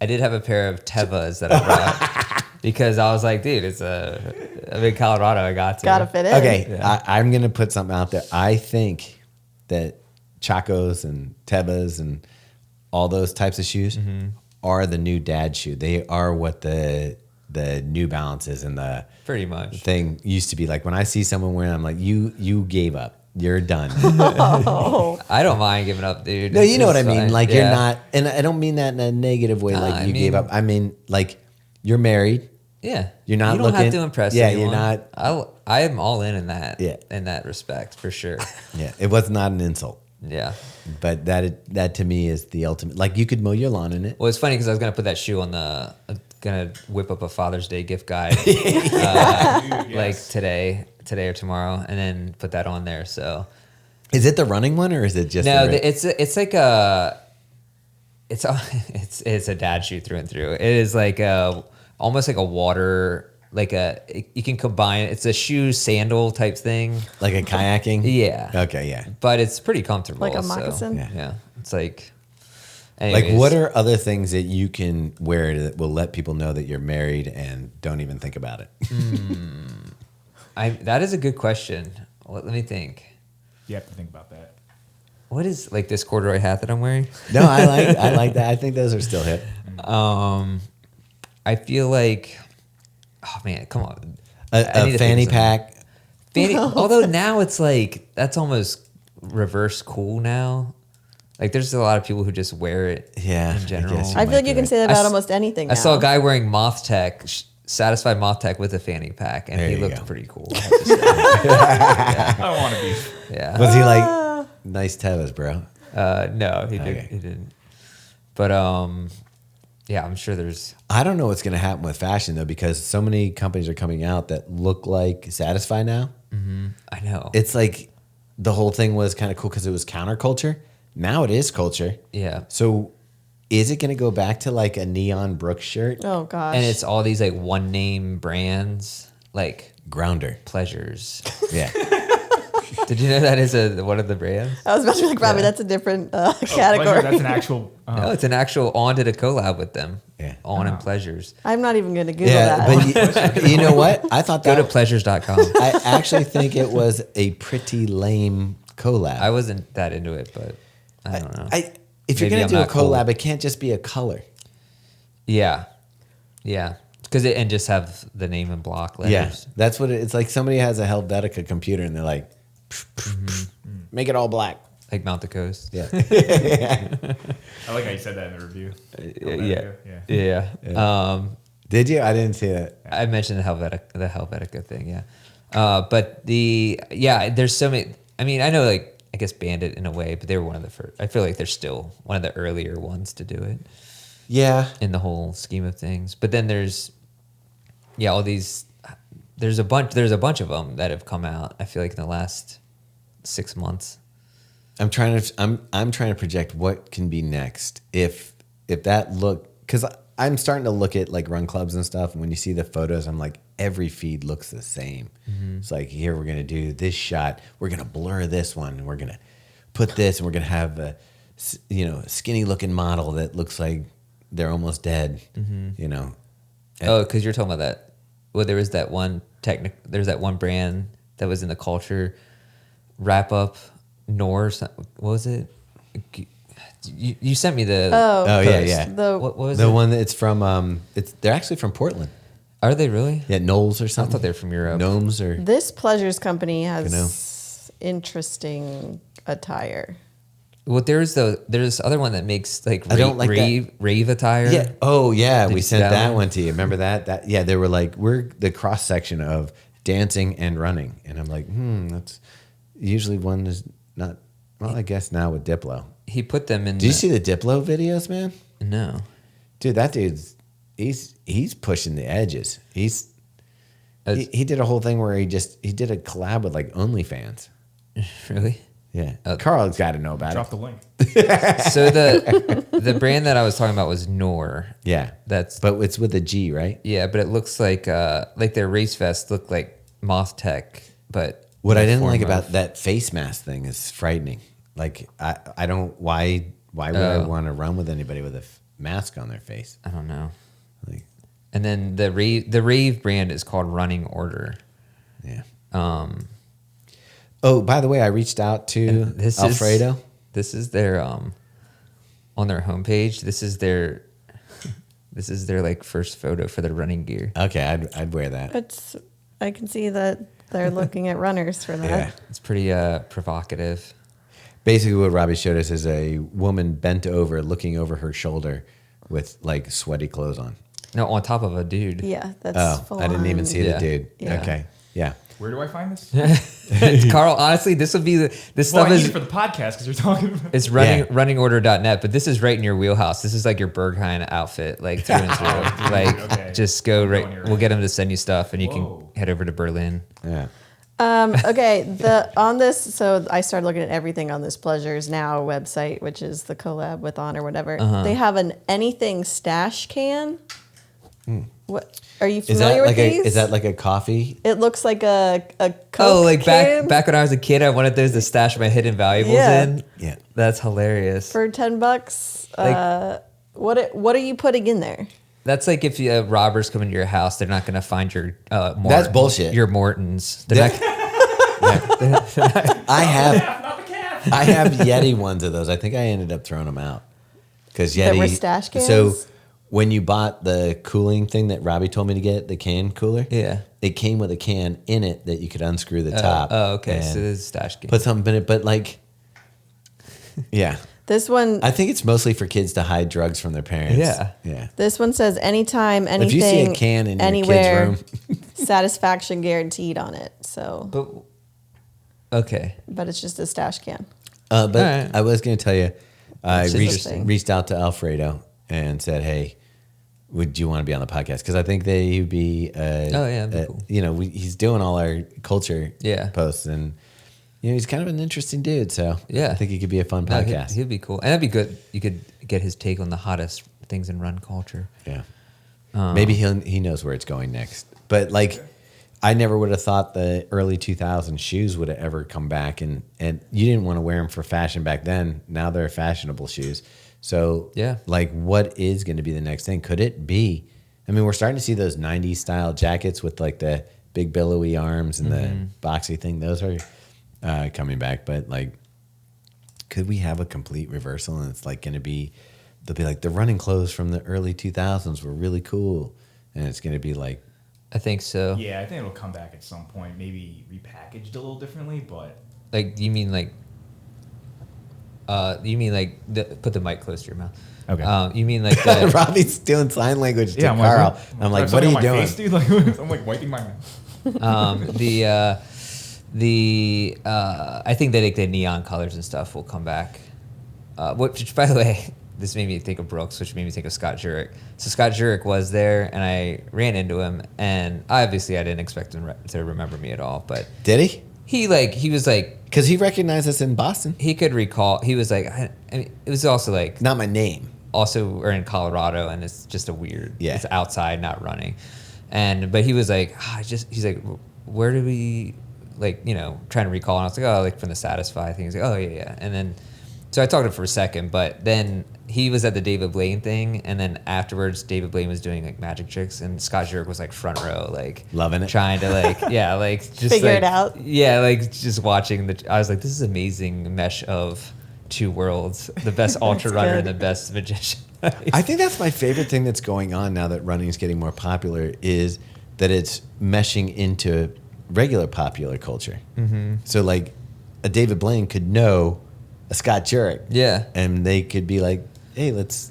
did have a pair of Tevas that I brought because I was like, dude, I'm in Colorado. I got to. Gotta fit in. Okay, Yeah. I'm going to put something out there. I think that Chacos and Tevas and all those types of shoes are the new dad shoe. They are what the New Balances and the pretty much thing used to be. Like when I see someone wearing, I'm like, you gave up. You're done. I don't mind giving up, dude. No, you know what I It's mean. fine. Like you're not, and I don't mean that in a negative way. Like you gave up. I mean, like you're married. Yeah, You're not You don't have looking- to impress. Yeah, anyone. you're not- I am all in that. Yeah. in that respect for sure. Yeah, it was not an insult, Yeah. but that to me is the ultimate. Like you could mow your lawn in it. Well, it's funny because I was gonna put that shoe on gonna whip up a Father's Day gift guide, like today or tomorrow, and then put that on there. So Is it the running one or is it just no, the- it's like it's a dad shoe through and through. It is like almost like a water, you can combine. It's a shoe sandal type thing. like a kayaking? Yeah. Okay, yeah. But it's pretty comfortable. Like a so, moccasin? yeah. It's like. Like anyways. what are other things that you can wear that will let people know that you're married and don't even think about it? That is a good question. Let me think. You have to think about that. What is like this corduroy hat that I'm wearing? No, I like that. I think those are still hip. I feel like, oh man, come on. A I need to think fanny of something. pack. Although now it's like that's almost reverse cool now. Like there's a lot of people who just wear it. Yeah, in I general. guess I feel like you can say that I about s- almost anything. I now. saw a guy wearing Moth Tech, satisfied Moth Tech with a fanny pack, and There he you looked go. pretty cool. I have to say. I don't want to be. Yeah. Was he like nice toes, bro? No, he didn't. Okay. He didn't. But yeah, I'm sure there's. I don't know what's going to happen with fashion though, because so many companies are coming out that look like Satisfy now. I know. It's like the whole thing was kind of cool because it was counterculture. Now it is culture. Yeah. So is it going to go back to like a neon Brooks shirt? Oh gosh. And it's all these like one name brands, like Grounder. Pleasures. Yeah. Did you know that is one of the brands? I was about to be like, Robbie, Yeah. that's a different Pleasure, category. that's an actual. No, it's an actual On did a collab with them. Yeah. On and Pleasures. I'm not even going to Google Yeah. that. But you know what? I thought Go that to pleasures.com. I actually think it was a pretty lame collab. I wasn't that into it, but I don't know. If you're Maybe going I'm to do a not cool. collab, it can't just be a color. Yeah. Yeah. Because and just have the name in block letters. Yeah, that's what it's like. Somebody has a Helvetica computer and they're like, make it all black. Like Mount the Coast. Yeah. I like how you said that in the review. Yeah. Yeah. Did you? I didn't see that. I mentioned the Helvetica thing, yeah. But there's so many. I mean, I know, like, I guess Bandit in a way, but they were one of the first. I feel like they're still one of the earlier ones to do it Yeah. in the whole scheme of things. But then there's, all these. There's a bunch of them that have come out. I feel like in the last 6 months. I'm trying to project what can be next. If that look, because I'm starting to look at like run clubs and stuff, and when you see the photos, I'm like, every feed looks the same. It's like, here we're gonna do this shot, we're gonna blur this one, and we're gonna put this, and we're gonna have a skinny looking model that looks like they're almost dead. Oh, because you're talking about that. Well, there was that one there's that one brand that was in the culture wrap up. What was it? You sent me the. Oh, yeah. What was The it? one that's from they're actually from Portland. Are they really? Yeah, Knowles or I something. thought they were from Europe. Gnomes or This Pleasures company has know. interesting attire. Well, there's other one that makes like I don't like that. rave attire. yeah. Oh yeah, Did we you sent see that that one? one to you. Remember that? Yeah, they were like, we're the cross section of dancing and running, and I'm like, that's usually one is not. Well, I guess now with Diplo. He put them in. Did you see the Diplo videos, man? No. Dude, that dude's he's pushing the edges. He did a whole thing where he did a collab with like OnlyFans. Really? Yeah, Carl's got to know about Drop it. the link. So the brand that I was talking about was Nor. Yeah, That's but it's with a G, right? yeah, but it looks like their race vests look like Moth Tech, but What I in the didn't like form about of- that face mask thing is frightening. Like I don't why would I want to run with anybody with a mask on their face? I don't know. Like, And then the rave brand is called Running Order. yeah. Um, Oh, by the way, I reached out to this Alfredo. This is their on their homepage. This is their like first photo for their running gear. Okay, I'd wear that. I can see that they're looking at runners for that. Yeah. It's pretty provocative. Basically, what Robbie showed us is a woman bent over, looking over her shoulder, with like sweaty clothes on. No, on top of a dude. Yeah, that's Oh, full I didn't even on. see Yeah. the dude. Yeah. Okay, yeah. Where do I find this? Carl, honestly, this would be this Well, stuff I need is it for the podcast because you're talking about. it's runningorder.net, but this is right in your wheelhouse. This is like your Berghain outfit, like through and through. Like okay. just go I'm right. going here, We'll right? get them to send you stuff, and you Whoa. can head over to Berlin. Yeah. Okay, on this, so I started looking at everything on this Pleasures Now website, which is the collab with On or whatever. They have an anything stash can. What are you Is familiar that with like these? is that like a coffee? It looks like a Coke Oh, like can back when I was a kid, I wanted those to stash my hidden valuables Yeah. in. Yeah. That's hilarious. for $10. Like- What are you putting in there? That's like if robbers come into your house, they're not going to find your That's bullshit. Your Mortons. They're not, I have I have Yeti ones of those. I think I ended up throwing them out because Yeti. That were stash cans? So when you bought the cooling thing that Robbie told me to get, the can cooler, Yeah. it came with a can in it that you could unscrew the top. Oh, okay. and So this is stash can. put something in it, but like, yeah. This one, I think it's mostly for kids to hide drugs from their parents. Yeah. Yeah. this one says anytime, anything, If you see a can in anywhere, your kid's room, satisfaction guaranteed on it. So, But okay. but it's just a stash can. but right. I was going to tell you, I It's interesting. reached out to Alfredo and said, "Hey, would you want to be on the podcast?" Because I think that he'd be, that'd be cool. you know, he's doing all our culture posts, and you know, he's kind of an interesting dude. So Yeah. I think he could be a fun No, podcast. he'd be cool. And that'd be good. You could get his take on the hottest things in run culture. Yeah. Maybe he knows where it's going next. But like, I never would have thought the early 2000s shoes would have ever come back, and you didn't want to wear them for fashion back then. Now they're fashionable shoes. So Yeah. like, what is going to be the next thing? Could it be? I mean, we're starting to see those 90s style jackets with like the big billowy arms and the boxy thing. Those are coming back. But like, could we have a complete reversal? And it's like going to be, they'll be like, the running clothes from the early 2000s were really cool. And it's going to be like, I think so. Yeah, I think it'll come back at some point, maybe repackaged a little differently, but Like, you mean like put the mic close to your mouth. Okay. You mean like the, Robbie's doing sign language to yeah, I'm Carl. like, I'm like, what something are you on my doing? face, dude? Like, I'm like wiping my mouth. I think that like the neon colors and stuff will come back. Which, by the way, this made me think of Brooks, which made me think of Scott Jurek. So Scott Jurek was there, and I ran into him, and obviously I didn't expect him to remember me at all, but Did he? he was like, Because he recognized us in Boston. he could recall. He was like, I mean, it was also like, Not my name. also we're in Colorado, and it's just a weird. Yeah. It's outside, not running, but he was like, he's like, where do we, like, you know, trying to recall, and I was like, oh, like from the Satisfy thing. He's like, oh yeah, and then so I talked to him for a second, but then he was at the David Blaine thing, and then afterwards David Blaine was doing like magic tricks, and Scott Jurek was like front row, like Loving it. trying to like like just Figure like, it out. Yeah, like just watching I was like, this is amazing mesh of two worlds, the best ultra runner good. and the best magician. I think that's my favorite thing that's going on now that running is getting more popular is that it's meshing into regular popular culture. Mm-hmm. So like a David Blaine could know a Scott Jurek. Yeah. And they could be like, hey, let's...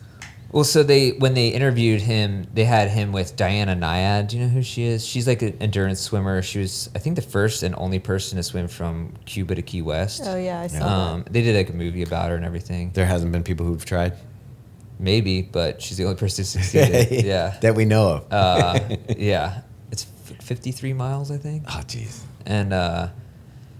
Well, so when they interviewed him, they had him with Diana Nyad. Do you know who she is? She's like an endurance swimmer. She was, I think, the first and only person to swim from Cuba to Key West. Oh yeah, I saw that. They did like a movie about her and everything. There hasn't been people who've tried. Maybe, but she's the only person who succeeded. Yeah. That we know of. Yeah. It's 53 miles, I think. Oh, jeez. And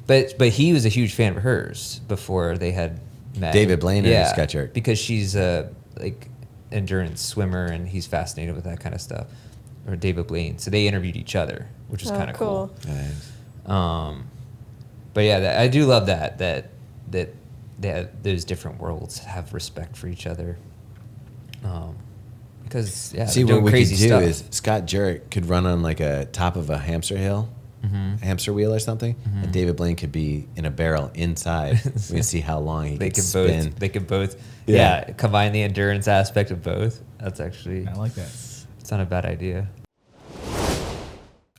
but he was a huge fan of hers before they had met. David Blaine or Scott Jurek? Because she's a like endurance swimmer and he's fascinated with that kind of stuff. Or David Blaine. So they interviewed each other, which was kind of cool. Nice. But yeah, I do love that those different worlds have respect for each other. Because See, they're what doing we crazy could do stuff. is Scott Jurek could run on like a top of a hamster hill, hamster wheel or something, and David Blaine could be in a barrel inside. We can see how long he They could could spin. both. They could both. Yeah. Yeah. Combine the endurance aspect of both. That's actually. I like that. It's not a bad idea.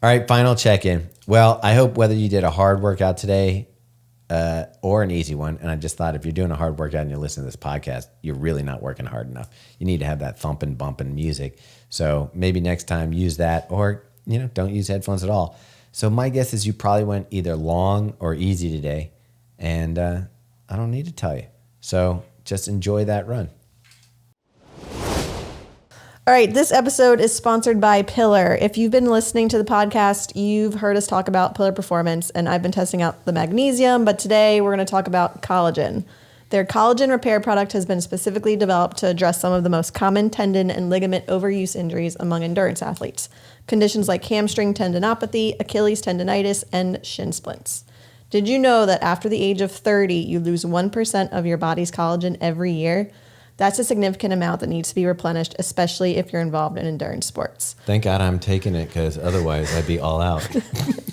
All right, final check-in. Well, I hope whether you did a hard workout today or an easy one, and I just thought if you're doing a hard workout and you're listening to this podcast, you're really not working hard enough. You need to have that thumping, bumping music. So maybe next time use that, or don't use headphones at all. So my guess is you probably went either long or easy today, and I don't need to tell you. So just enjoy that run. All right, this episode is sponsored by Pillar. If you've been listening to the podcast, you've heard us talk about Pillar Performance, and I've been testing out the magnesium, but today we're going to talk about collagen. Their collagen repair product has been specifically developed to address some of the most common tendon and ligament overuse injuries among endurance athletes. Conditions like hamstring tendinopathy, Achilles tendonitis, and shin splints. Did you know that after the age of 30, you lose 1% of your body's collagen every year? That's a significant amount that needs to be replenished, especially if you're involved in endurance sports. Thank God I'm taking it because otherwise I'd be all out.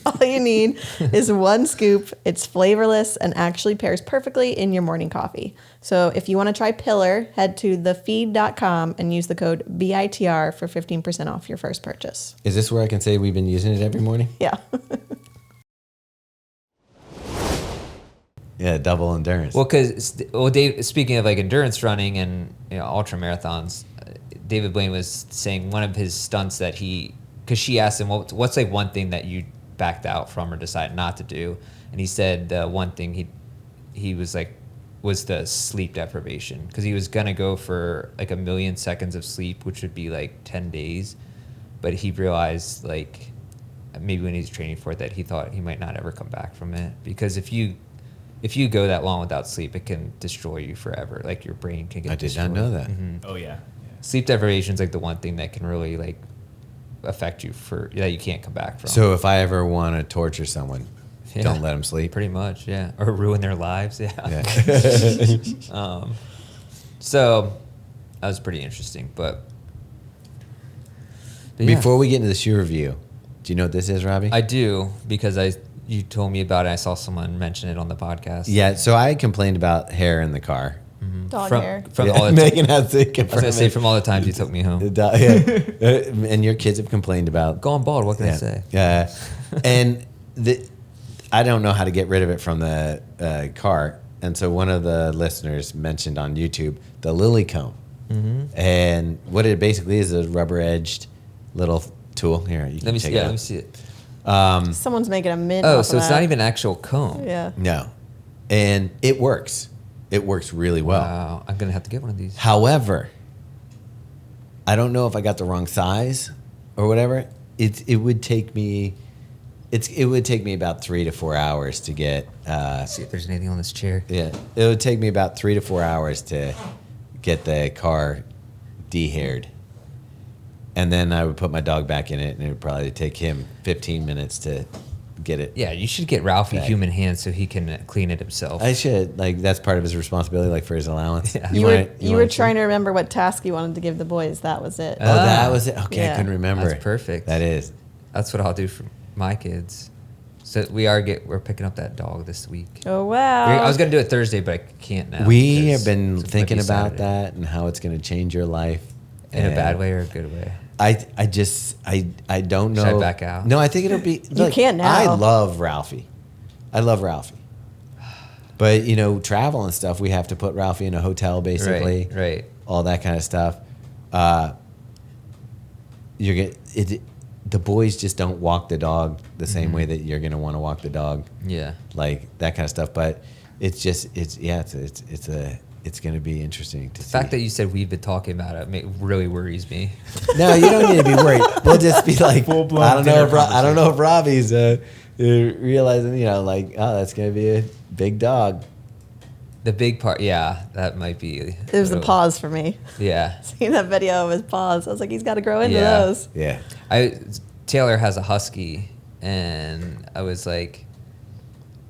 All you need is 1 scoop. It's flavorless and actually pairs perfectly in your morning coffee. So if you want to try Pillar, head to thefeed.com and use the code BITR for 15% off your first purchase. Is this where I can say we've been using it every morning? Yeah. Yeah, double endurance. Well, because Dave, speaking of like endurance running and ultra marathons, David Blaine was saying one of his stunts that because she asked him what's like one thing that you backed out from or decided not to do, and he said the one thing he was like was the sleep deprivation, because he was gonna go for like 1 million seconds of sleep, which would be like 10 days, but he realized like maybe when he's training for it that he thought he might not ever come back from it, because if you go that long without sleep, it can destroy you forever. Like your brain can get destroyed. I did not know that. Oh yeah. Sleep deprivation is like the one thing that can really like affect you that you can't come back from. So if I ever want to torture someone, don't let them sleep. Pretty much, yeah. Or ruin their lives, yeah. Yeah. So that was pretty interesting. But yeah. Before we get into the shoe review, do you know what this is, Robbie? I do, because you told me about it. I saw someone mention it on the podcast. Yeah, so I complained about hair in the car. Dog From, hair. from Yeah, all the Megan has to I was confirm gonna say it. from all the times you took me home. Yeah. And your kids have complained about. Going bald. What can I Yeah. say? Yeah. And I don't know how to get rid of it from the car. And so one of the listeners mentioned on YouTube the lily comb. Mm-hmm. And what it basically is a rubber edged little tool. Here, you can Let me check see. it Yeah, out. let me see it. Someone's making a mint. Oh, off so of it's that. not even an actual comb. Yeah. No. And it works. It works really well. Wow, I'm gonna have to get one of these. However, I don't know if I got the wrong size or whatever. It would take me about 3 to 4 hours to get. Let's see if there's anything on this chair. Yeah, it would take me about 3 to 4 hours to get the car de-haired, and then I would put my dog back in it, and it would probably take him 15 minutes to get it. Yeah, you should get Ralphie Right. human hands so he can clean it himself. I should, like, that's part of his responsibility, like for his allowance. Yeah. You were trying to remember what task you wanted to give the boys. That was it. Oh, that was it. Okay, Yeah. I couldn't remember. That's perfect. That is. That's what I'll do for my kids. So we're picking up that dog this week. Oh wow. I was gonna do it Thursday, but I can't now. We because have been it's gonna thinking be about Saturday. that and how it's going to change your life. In a And bad way or a good way. I don't know. Should I back out? No, I think it'll be. You can now. I love Ralphie. But travel and stuff, we have to put Ralphie in a hotel basically. Right. All that kind of stuff. The boys just don't walk the dog the same way that you're going to want to walk the dog. Yeah. Like that kind of stuff. But it's going to be interesting to The see. fact that you said we've been talking about it really worries me. No, you don't need to be worried. We'll just be like, Full-blown I don't know. dinner I don't know if Robbie's realizing, that's going to be a big dog. The big part, yeah, that might be. There was a pause for me. Yeah. Seeing that video of his paws, I was like, he's got to grow into Yeah. those. Yeah. Taylor has a husky, and I was like,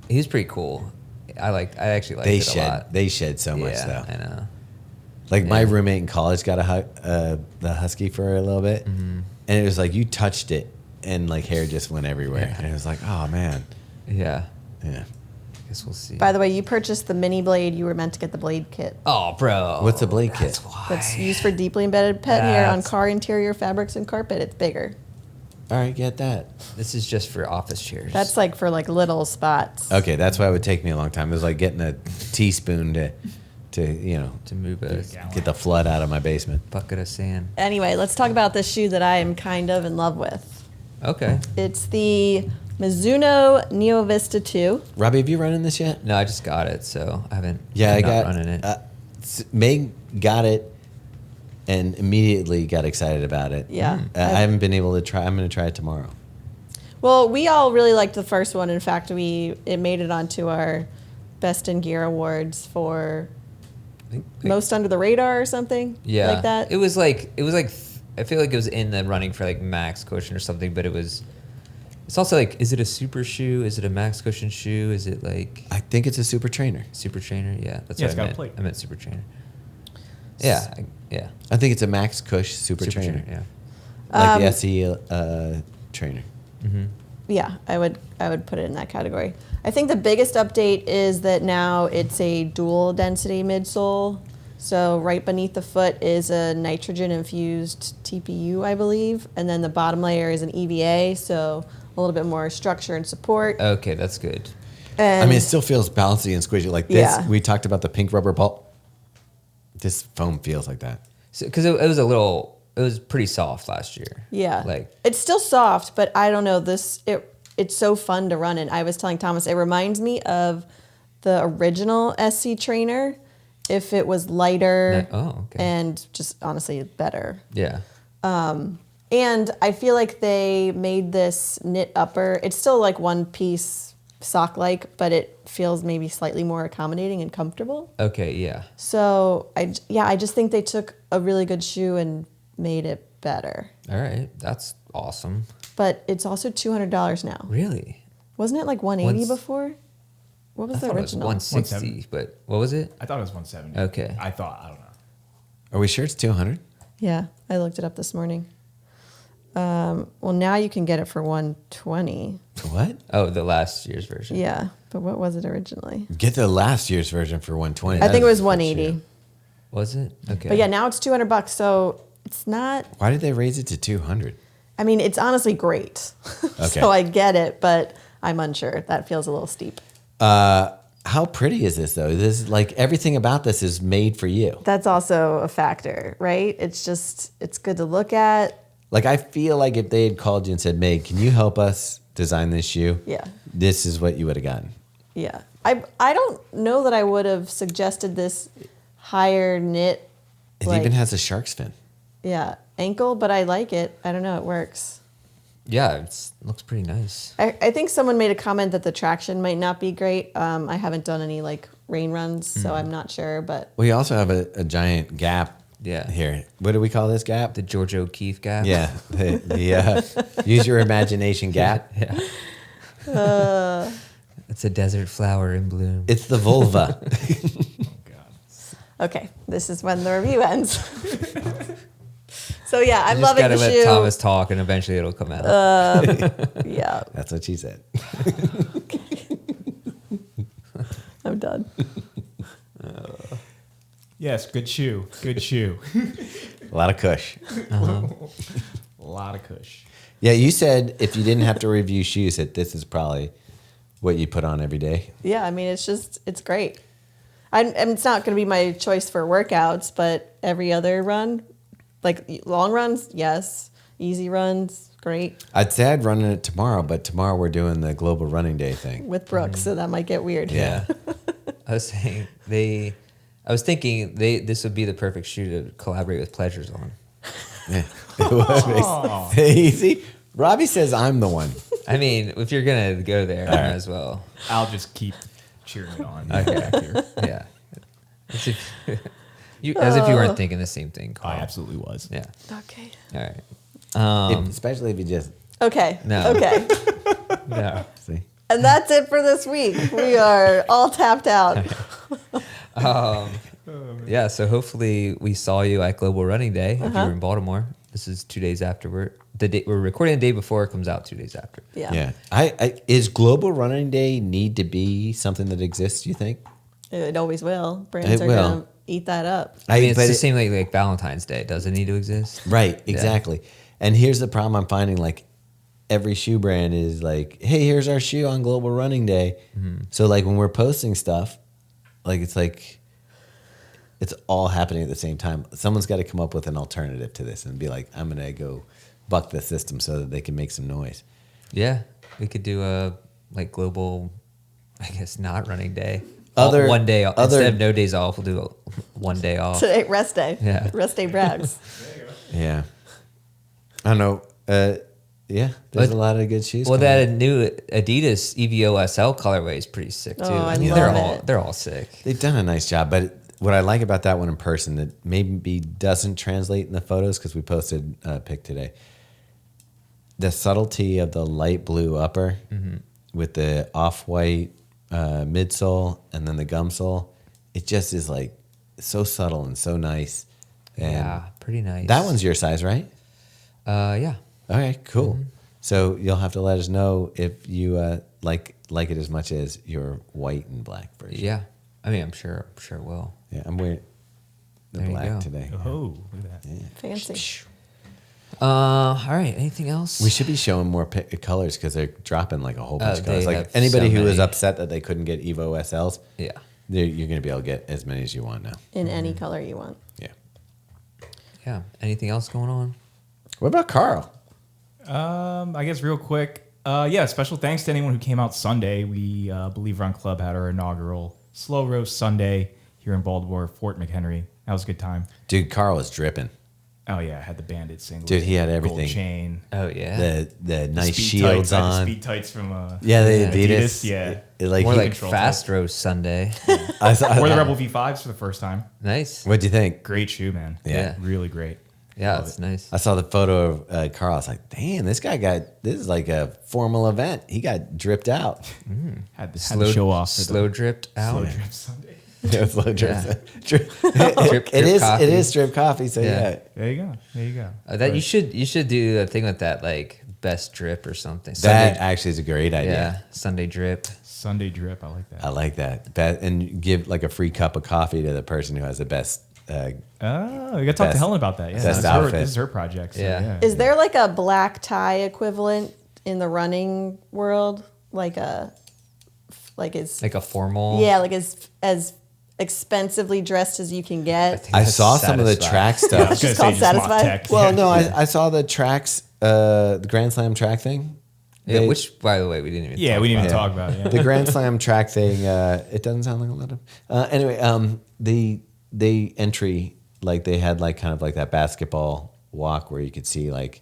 he's pretty cool. I actually liked it a lot. They shed so much Yeah, though. I know. Like my Yeah. roommate in college got the husky for a little bit, and it was like you touched it and like hair just went everywhere, Yeah. and it was like, oh man, Yeah. yeah. I guess we'll see. By the way, you purchased the mini blade. You were meant to get the blade kit. Oh, bro. What's a blade That's kit? why. That's used for deeply embedded pet hair on That's- car interior fabrics and carpet. It's bigger. All right, get that. This is just for office chairs. That's like for like little spots. Okay, that's why it would take me a long time. It was like getting a teaspoon to to move a get the flood out of my basement. bucket of sand. Anyway, let's talk about this shoe that I am kind of in love with. Okay. It's the Mizuno Neo Vista 2. Robbie, have you run in this yet? No, I just got it, so I haven't. Yeah, I'm I not got running it. Meg got it and immediately got excited about it. Yeah. I haven't been able to try. I'm going to try it tomorrow. Well, we all really liked the first one. In fact, it made it onto our Best in Gear awards for most under the radar or something. Yeah, like that. It was like I feel like it was in the running for like max cushion or something, but it's also like, is it a super shoe? Is it a max cushion shoe? Is it like I think it's a super trainer. super trainer? Yeah, that's Yeah, what it's I got a meant. plate. I meant super trainer. Yeah, yeah. I think it's a Max Cush Super Trainer. Yeah. Like the SE trainer. Yeah, I would put it in that category. I think the biggest update is that now it's a dual density midsole. So right beneath the foot is a nitrogen infused TPU, I believe, and then the bottom layer is an EVA, so a little bit more structure and support. Okay, that's good. And I mean, it still feels bouncy and squishy. Like this, Yeah. we talked about the pink rubber pulp. This foam feels like that. Because it was pretty soft last year. yeah, Like, it's still soft, but I don't know it's so fun to run in. I was telling Thomas, it reminds me of the original SC trainer if it was lighter okay. and just honestly better. Yeah. And I feel like they made this knit upper. It's still like one piece sock like, but it feels maybe slightly more accommodating and comfortable. Okay, yeah. So I just think they took a really good shoe and made it better. All right, that's awesome. But it's also $200 now. Really? Wasn't it like 180 Once- before? What was I the thought it was original? 160, but what was it? I thought it was 170. Okay. I don't know. Are we sure it's 200? Yeah, I looked it up this morning. Well, now you can get it for 120. What? Oh, the last year's version. Yeah, but what was it originally? Get the last year's version for 120. I think it was That is a good 180. shoe. Was it? Okay. But yeah, now it's $200. So it's not. Why did they raise it to 200? I mean, it's honestly great. Okay. So I get it, but I'm unsure. That feels a little steep. How pretty is this though? This is like everything about this is made for you. That's also a factor, right? It's good to look at. Like I feel like if they had called you and said, "Meg, can you help us design this shoe?" Yeah. This is what you would have gotten. Yeah. I don't know that I would have suggested this higher knit. It like, even has a shark's fin. yeah, ankle, but I like it. I don't know. It works. yeah, it looks pretty nice. I think someone made a comment that the traction might not be great. I haven't done any like rain runs, so I'm not sure, but We also have a giant gap Yeah. here. What do we call this gap? The George O'Keefe gap. Yeah, the use your imagination gap. Yeah. It's a desert flower in bloom. It's the vulva. okay, this is when the review ends. So yeah, I'm You just loving gotta the let shoe. Thomas talk, and eventually it'll come out. Yeah, That's what she said. I'm done. Yes, good shoe. Good shoe. A lot of cush. A lot of cush. Yeah, you said if you didn't have to review shoes, that this is probably what you put on every day. Yeah, I mean, it's great. And it's not going to be my choice for workouts, but every other run, like long runs, yes. Easy runs, great. I'd say I'd run it tomorrow, but tomorrow we're doing the Global Running Day thing. With Brooks, so that might get weird. Yeah. I was saying I was thinking this would be the perfect shoe to collaborate with Pleasures on. Yeah. Easy. Robbie says I'm the one. I mean, if you're gonna go there, might as well. I'll just keep cheering it on. Okay. Back here. Yeah. As if you weren't thinking the same thing, I Carl. absolutely was. Yeah. Okay. All right. Especially if you just Okay. No. Okay. No. see. And that's it for this week. We are all tapped out. Yeah. So hopefully we saw you at Global Running Day if you were in Baltimore. This is 2 days afterward. We're recording the day before it comes out 2 days after. Yeah. Yeah. I is Global Running Day need to be something that exists, you think? It always will. Brands It are will. going to eat that up. I mean, it's but the it- same like Valentine's Day. Does it need to exist? Right, exactly. And here's the problem I'm finding, like every shoe brand is like, hey, here's our shoe on Global Running Day. So like when we're posting stuff, like it's all happening at the same time. Someone's got to come up with an alternative to this and be like, I'm going to go buck the system so that they can make some noise. Yeah. We could do a like global, I guess, not running day. Other- one day other- instead of no days off, we'll do one day off. Today, rest day. Yeah. Rest day brags. Yeah. I don't know. Yeah, there's But- a lot of good shoes. Well, coming that out. new Adidas EVO SL colorway is pretty sick too. Oh, I they're love all it. they're all sick. They've done a nice job, but what I like about that one in person that maybe doesn't translate in the photos because we posted a pic today. The subtlety of the light blue upper with the off-white midsole and then the gum sole, it just is like so subtle and so nice. And Yeah, pretty nice. that one's your size, right? Yeah. Okay, cool. So you'll have to let us know if you like it as much as your white and black version. Yeah. I mean, I'm sure it will. Yeah, I'm wearing the There you black go. today. Oh, look at that. Fancy. All right. Anything else? We should be showing more colors because they're dropping like a whole bunch of they colors. Like have anybody so who was many. upset that they couldn't get Evo SLs, Yeah. you're going to be able to get as many as you want now. In any color you want. Yeah. Yeah. Anything else going on? What about Carl? I guess real quick. Yeah, special thanks to anyone who came out Sunday. We believe Run Club had our inaugural Slow Roast Sunday here in Baltimore, Fort McHenry. That was a good time. Dude, Carl was dripping. Oh yeah, I had the Bandit single. Dude, he had gold everything. chain. Oh yeah. The nice Speed shields tights. I had the on. speed tights from Yeah, the Yeah. Adidas. Yeah. Like More he- like control Fast Roast Sunday. I saw, Wore the Rebel V5s for the first time. Nice. What'd you think? Great shoe, man. Yeah. Really great. Yeah, Love it's it. nice. I saw the photo of Carl. I was like, damn, this is like a formal event. He got dripped out. Had to show off. for the Slow dripped out. Slow drip Sunday. It was low drip. Yeah. Drip. Drip It is coffee. drip coffee. So Yeah. yeah. There you go. There you go. That you should do a thing with that, like best drip or something. That actually is a great idea. yeah, Sunday drip. Sunday drip. I like that. I like that. And give like a free cup of coffee to the person who has the best. Oh, you got to talk to Best- Helen about that. Yeah, best this outfit. is her project. So, Yeah. yeah. Is there like a black tie equivalent in the running world? Like is Like a formal. yeah, like as expensively dressed as you can get. I saw some of the Satisfied. track I stuff. was gonna It's called say just mock Satisfied? tech. Well, no, I saw the tracks, the Grand Slam track thing. Yeah, They- which, by the way, we didn't even. Yeah, talk we didn't even about. talk about it. Yeah. the Grand Slam track thing. It doesn't sound like a lot of. Anyway, the entry, like they had like kind of like that basketball walk where you could see like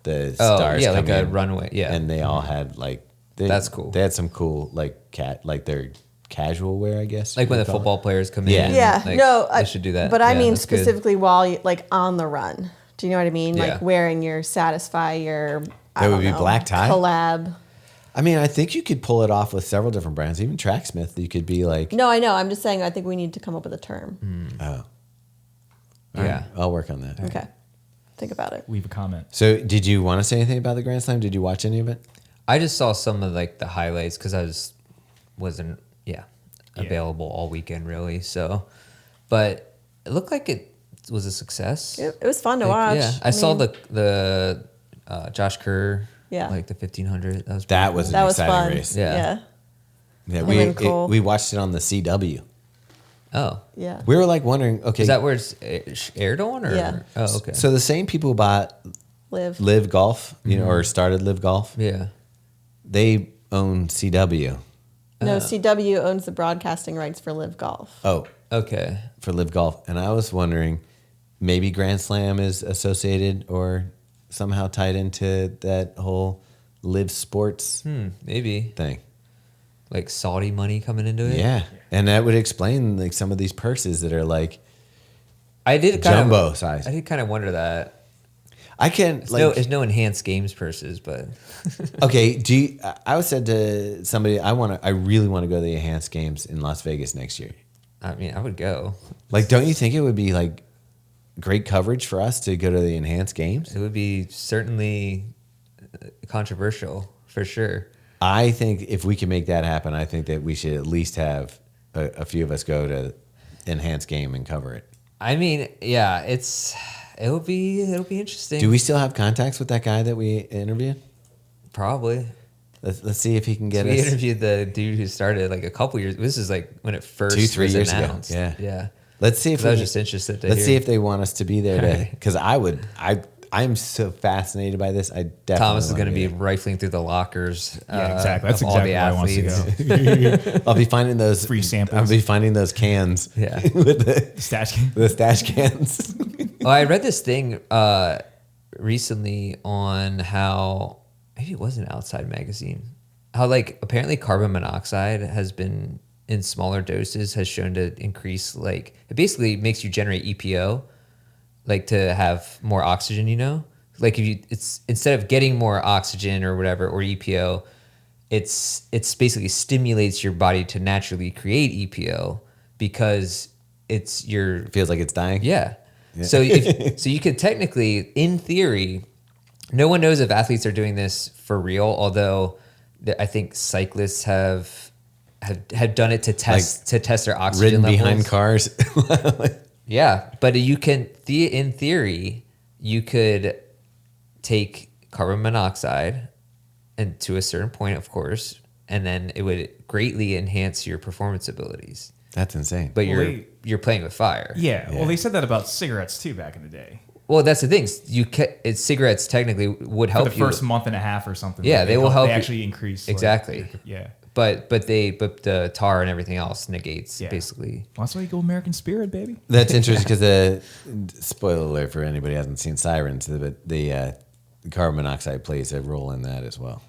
the Oh, stars. yeah, like come a in, runway. Yeah, and they all had like That's cool. They had some cool like their casual wear, I guess. like when the you call it. football players come Yeah. in. Yeah, like, no, they should do that. But I Yeah, mean that's good. specifically while you like on the run. Do you know what I mean? Yeah. Like wearing your Satisfy, your That would be black tie? collab. I mean, I think you could pull it off with several different brands. Even Tracksmith, you could be like, No, I know. I'm just saying. I think we need to come up with a term. oh, Yeah. I'll work on that. Okay, think about it. Leave a comment. So, did you want to say anything about the Grand Slam? Did you watch any of it? I just saw some of like the highlights because I wasn't available all weekend really. So, but it looked like it was a success. It was fun to Like, watch. Yeah, I saw mean, the Josh Kerr. Yeah. like the 1500. That was That pretty was cool. an that was exciting fun. race. Yeah. Yeah. Yeah, Him and Cole. we watched it on the CW. Oh, Yeah. We were like wondering, okay, is that where it's aired on? Or? Yeah. Oh, okay. so the same people who bought Live. Live Golf, you know, or started Live Golf, yeah. they own CW. No, CW owns the broadcasting rights for Live Golf. Oh, Okay. for Live Golf, and I was wondering, maybe Grand Slam is associated or somehow tied into that whole Live Sports Maybe thing. like Saudi money coming into it. Yeah, and that would explain like some of these purses that are like I did jumbo size. I did kind of wonder that. I can There's no enhanced games purses, but Okay, I was said to somebody I really want to go to the enhanced games in Las Vegas next year. I mean, I would go. Like, don't you think it would be like great coverage for us to go to the enhanced games? It would be certainly controversial for sure. I think if we can make that happen, I think that we should at least have a few of us go to enhanced game and cover it. I mean, yeah, it'll be interesting. Do we still have contacts with that guy that we interviewed? Probably. Let's see if he can get We us. interviewed the dude who started like a couple years. This is like when it first 2-3 was years ago. announced. Yeah. yeah. Let's see if I was we just interested to Let's hear. see if they want us to be there to Alright. because I'm so fascinated by this. I definitely Thomas is wanna going to be there. rifling through the lockers. Yeah, exactly. That's of all exactly the where I want athletes. to go. I'll be finding those Free samples. I'll be finding those cans. Yeah. with the Stash. stash cans. Well, I read this thing recently on how maybe it was an Outside magazine. How like apparently carbon monoxide has been in smaller doses has shown to increase like it basically makes you generate EPO, like to have more oxygen. You know, like if you it's instead of getting more oxygen or whatever or EPO, it's basically stimulates your body to naturally create EPO because it's your Feels like it's dying. yeah. So so you could technically, in theory, no one knows if athletes are doing this for real. Although I think cyclists have done it to test their oxygen Ridden levels. behind cars. Yeah, but you can in theory you could take carbon monoxide, and to a certain point, of course, and then it would greatly enhance your performance abilities. That's insane. But Well, you're playing with fire. Yeah. Well, they said that about cigarettes too back in the day. Well, that's the thing. Cigarettes technically would For help the you. first month and a half or something. Yeah, they will help They you. actually increase. Exactly. Yeah. But the tar and everything else negates Yeah. basically. Well, that's why you go American Spirit, baby. That's interesting because the spoiler alert for anybody who hasn't seen Sirens, but the carbon monoxide plays a role in that as well.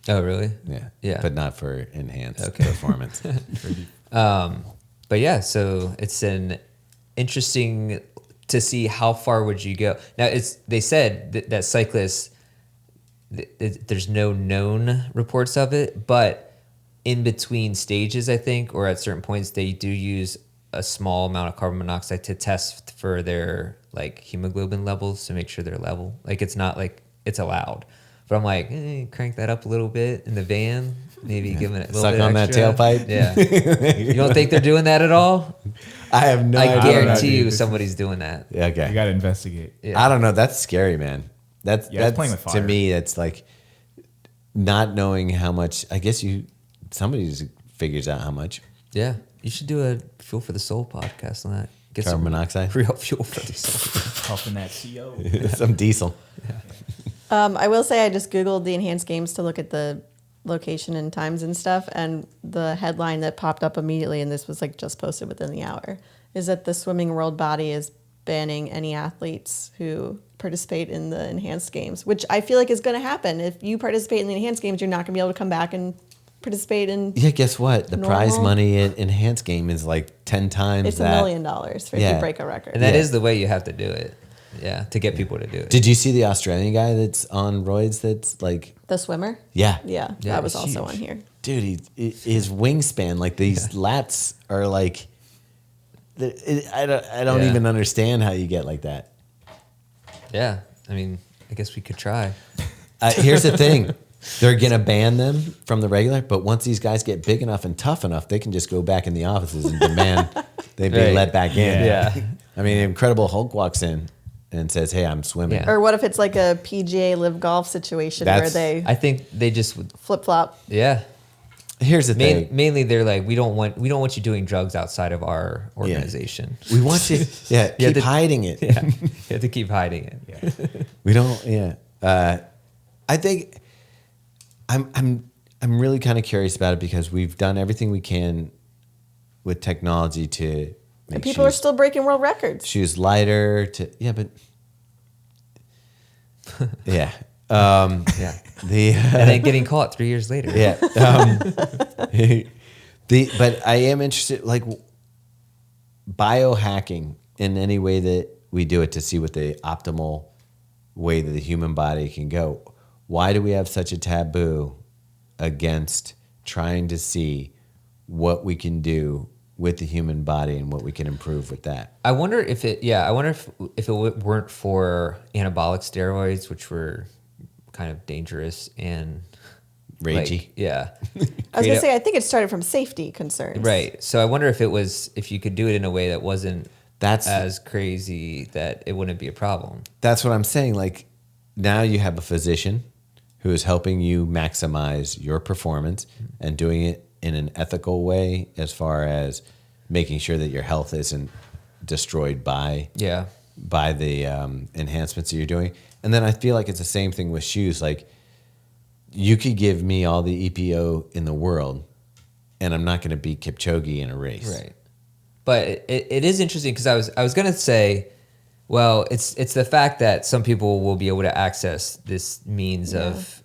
Oh, really? Yeah, Yeah. but not for enhanced Okay. performance. But yeah, so it's an interesting to see how far would you go. Now they said that cyclists, there's no known reports of it, but in between stages, I think, or at certain points, they do use a small amount of carbon monoxide to test for their like hemoglobin levels to make sure they're level. Like it's not like it's allowed, but I'm like, crank that up a little bit in the van, maybe give it a little Suck bit on extra. that tailpipe? Yeah. You don't think they're doing that at all? I have no idea. I guarantee you dude. somebody's doing that. Yeah, You okay. got to investigate. Yeah. I don't know. That's scary, man. That's playing with to fire. me. It's like not knowing how much. I guess somebody just figures out how much Yeah. You should do a Fuel for the Soul podcast on that. Get carbon some monoxide, real fuel for the soul. Puffing that CO. some diesel. I will say I just Googled the enhanced games to look at the location and times and stuff, and the headline that popped up immediately, and this was like just posted within the hour, is that the swimming world body is banning any athletes who participate in the enhanced games, which I feel like is going to happen. If you participate in the enhanced games, you're not going to be able to come back and participate in. Yeah, guess what? The prize Normal. money in enhanced game is like 10 times It's that. $1 million if Yeah. you break a record. And that Yeah. is the way you have to do it. Yeah. To get people to do it. Did you see the Australian guy that's on roids? That's like, The swimmer? yeah, Yeah, Yeah, that was it's also huge. on here. dude, his wingspan, like these lats are like, I don't Yeah. even understand how you get like that. Yeah. I mean, I guess we could try. Here's the thing. They're going to ban them from the regular, but once these guys get big enough and tough enough, they can just go back in the offices and demand they be Right. let back in. Yeah. I mean, Incredible Hulk walks in and says, "Hey, I'm swimming." Yeah. Or what if it's like a PGA Live Golf situation where That's- they I think they just would. flip flop? Yeah. Here's the thing. Mainly, they're like, we don't want you doing drugs outside of our organization. We want you, keep to- hiding it. Yeah. You have to keep hiding it. Yeah. We don't. Yeah. I think I'm really kind of curious about it because we've done everything we can with technology to make And people are still breaking world records. shoes lighter. But yeah. Yeah. The And then getting caught 3 years later. yeah. But I am interested, like biohacking in any way that we do it to see what the optimal way that the human body can go. Why do we have such a taboo against trying to see what we can do with the human body and what we can improve with that? I wonder if it weren't for anabolic steroids, which were kind of dangerous and Ragey. like, yeah. I was going to say, I think it started from safety concerns. Right. So I wonder if you could do it in a way that wasn't That's as crazy that it wouldn't be a problem. That's what I'm saying. Like now you have a physician who is helping you maximize your performance and doing it in an ethical way as far as making sure that your health isn't destroyed by Yeah. the enhancements that you're doing. And then I feel like it's the same thing with shoes. Like you could give me all the EPO in the world and I'm not going to beat Kipchoge in a race. Right. But it is interesting because I was gonna say, well, it's the fact that some people will be able to access this means of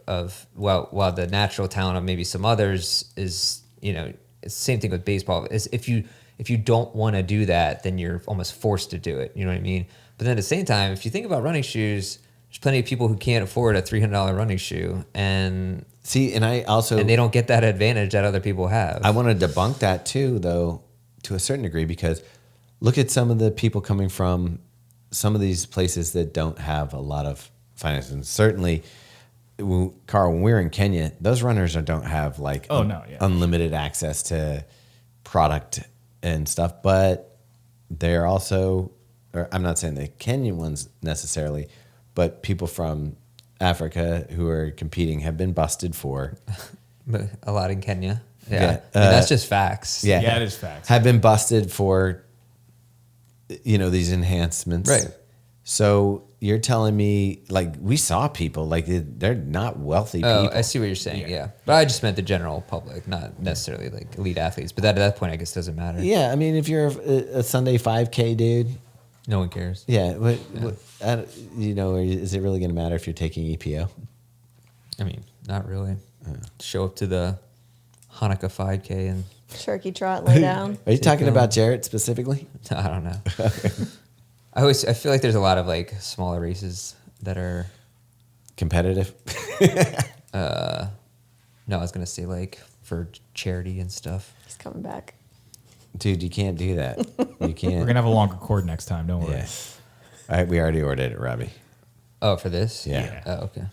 while the natural talent of maybe some others is, you know, it's the same thing with baseball. Is if you don't want to do that, then you're almost forced to do it. You know what I mean? But then at the same time, if you think about running shoes, there's plenty of people who can't afford a $300 running shoe, and See, and they don't get that advantage that other people have. I want to debunk that too, though, to a certain degree, because look at some of the people coming from some of these places that don't have a lot of finances. And certainly, Carl, when we're in Kenya, those runners don't have like unlimited access to product and stuff, but they're also, or I'm not saying the Kenyan ones necessarily, but people from Africa who are competing have been busted for. But a lot in Kenya. Yeah. Yeah. I mean, that's just facts. Yeah. Yeah, it is facts. Have been busted for, these enhancements. Right. So you're telling me, like, we saw people, like, they're not wealthy people. I see what you're saying. Yeah. But I just meant the general public, not necessarily like elite athletes. But at that point, I guess it doesn't matter. Yeah. I mean, if you're a Sunday 5K dude. No one cares. Yeah. Is it really going to matter if you're taking EPO? I mean, not really. Show up to the Hanukkah 5K and Turkey trot, lay down. Are you talking about Jarrett specifically? I don't know. I feel like there's a lot of like smaller races that are Competitive? no, I was gonna say like for charity and stuff. He's coming back. Dude, you can't do that. You can't. We're gonna have a longer cord next time. Don't worry. Yeah. All right, we already ordered it, Robbie. Oh, for this? Yeah. Oh, okay.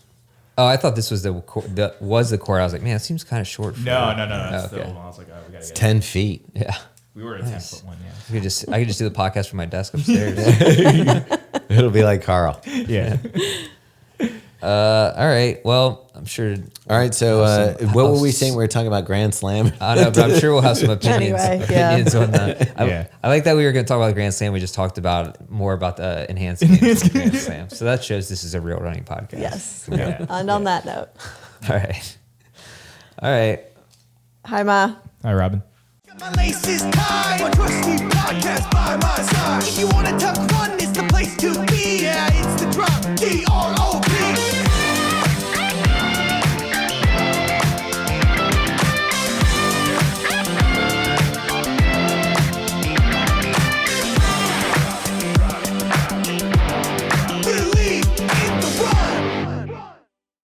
Oh, I thought this was the cord. I was like, man, it seems kind of short. For No. Oh, That's okay. the old one. I was like, oh, we gotta It's get 10 feet. Yeah. We were at a 10-foot one. Yeah. I could just do the podcast from my desk upstairs. It'll be like Carl. Yeah. All right. Well, I'm sure. All right, so what were we saying? We were talking about Grand Slam. I don't know, but I'm sure we'll have some opinions. Anyway, yeah. Opinions on that. Yeah. I like that we were going to talk about the Grand Slam. We just talked about more about the enhanced games of the Grand Slam. So that shows this is a real running podcast. Yes. Yeah. And on that note, All right. All right. hi, Ma. Hi, Robin. Got my laces tied. My trusty podcast by my side. If you wanna talk fun, it's the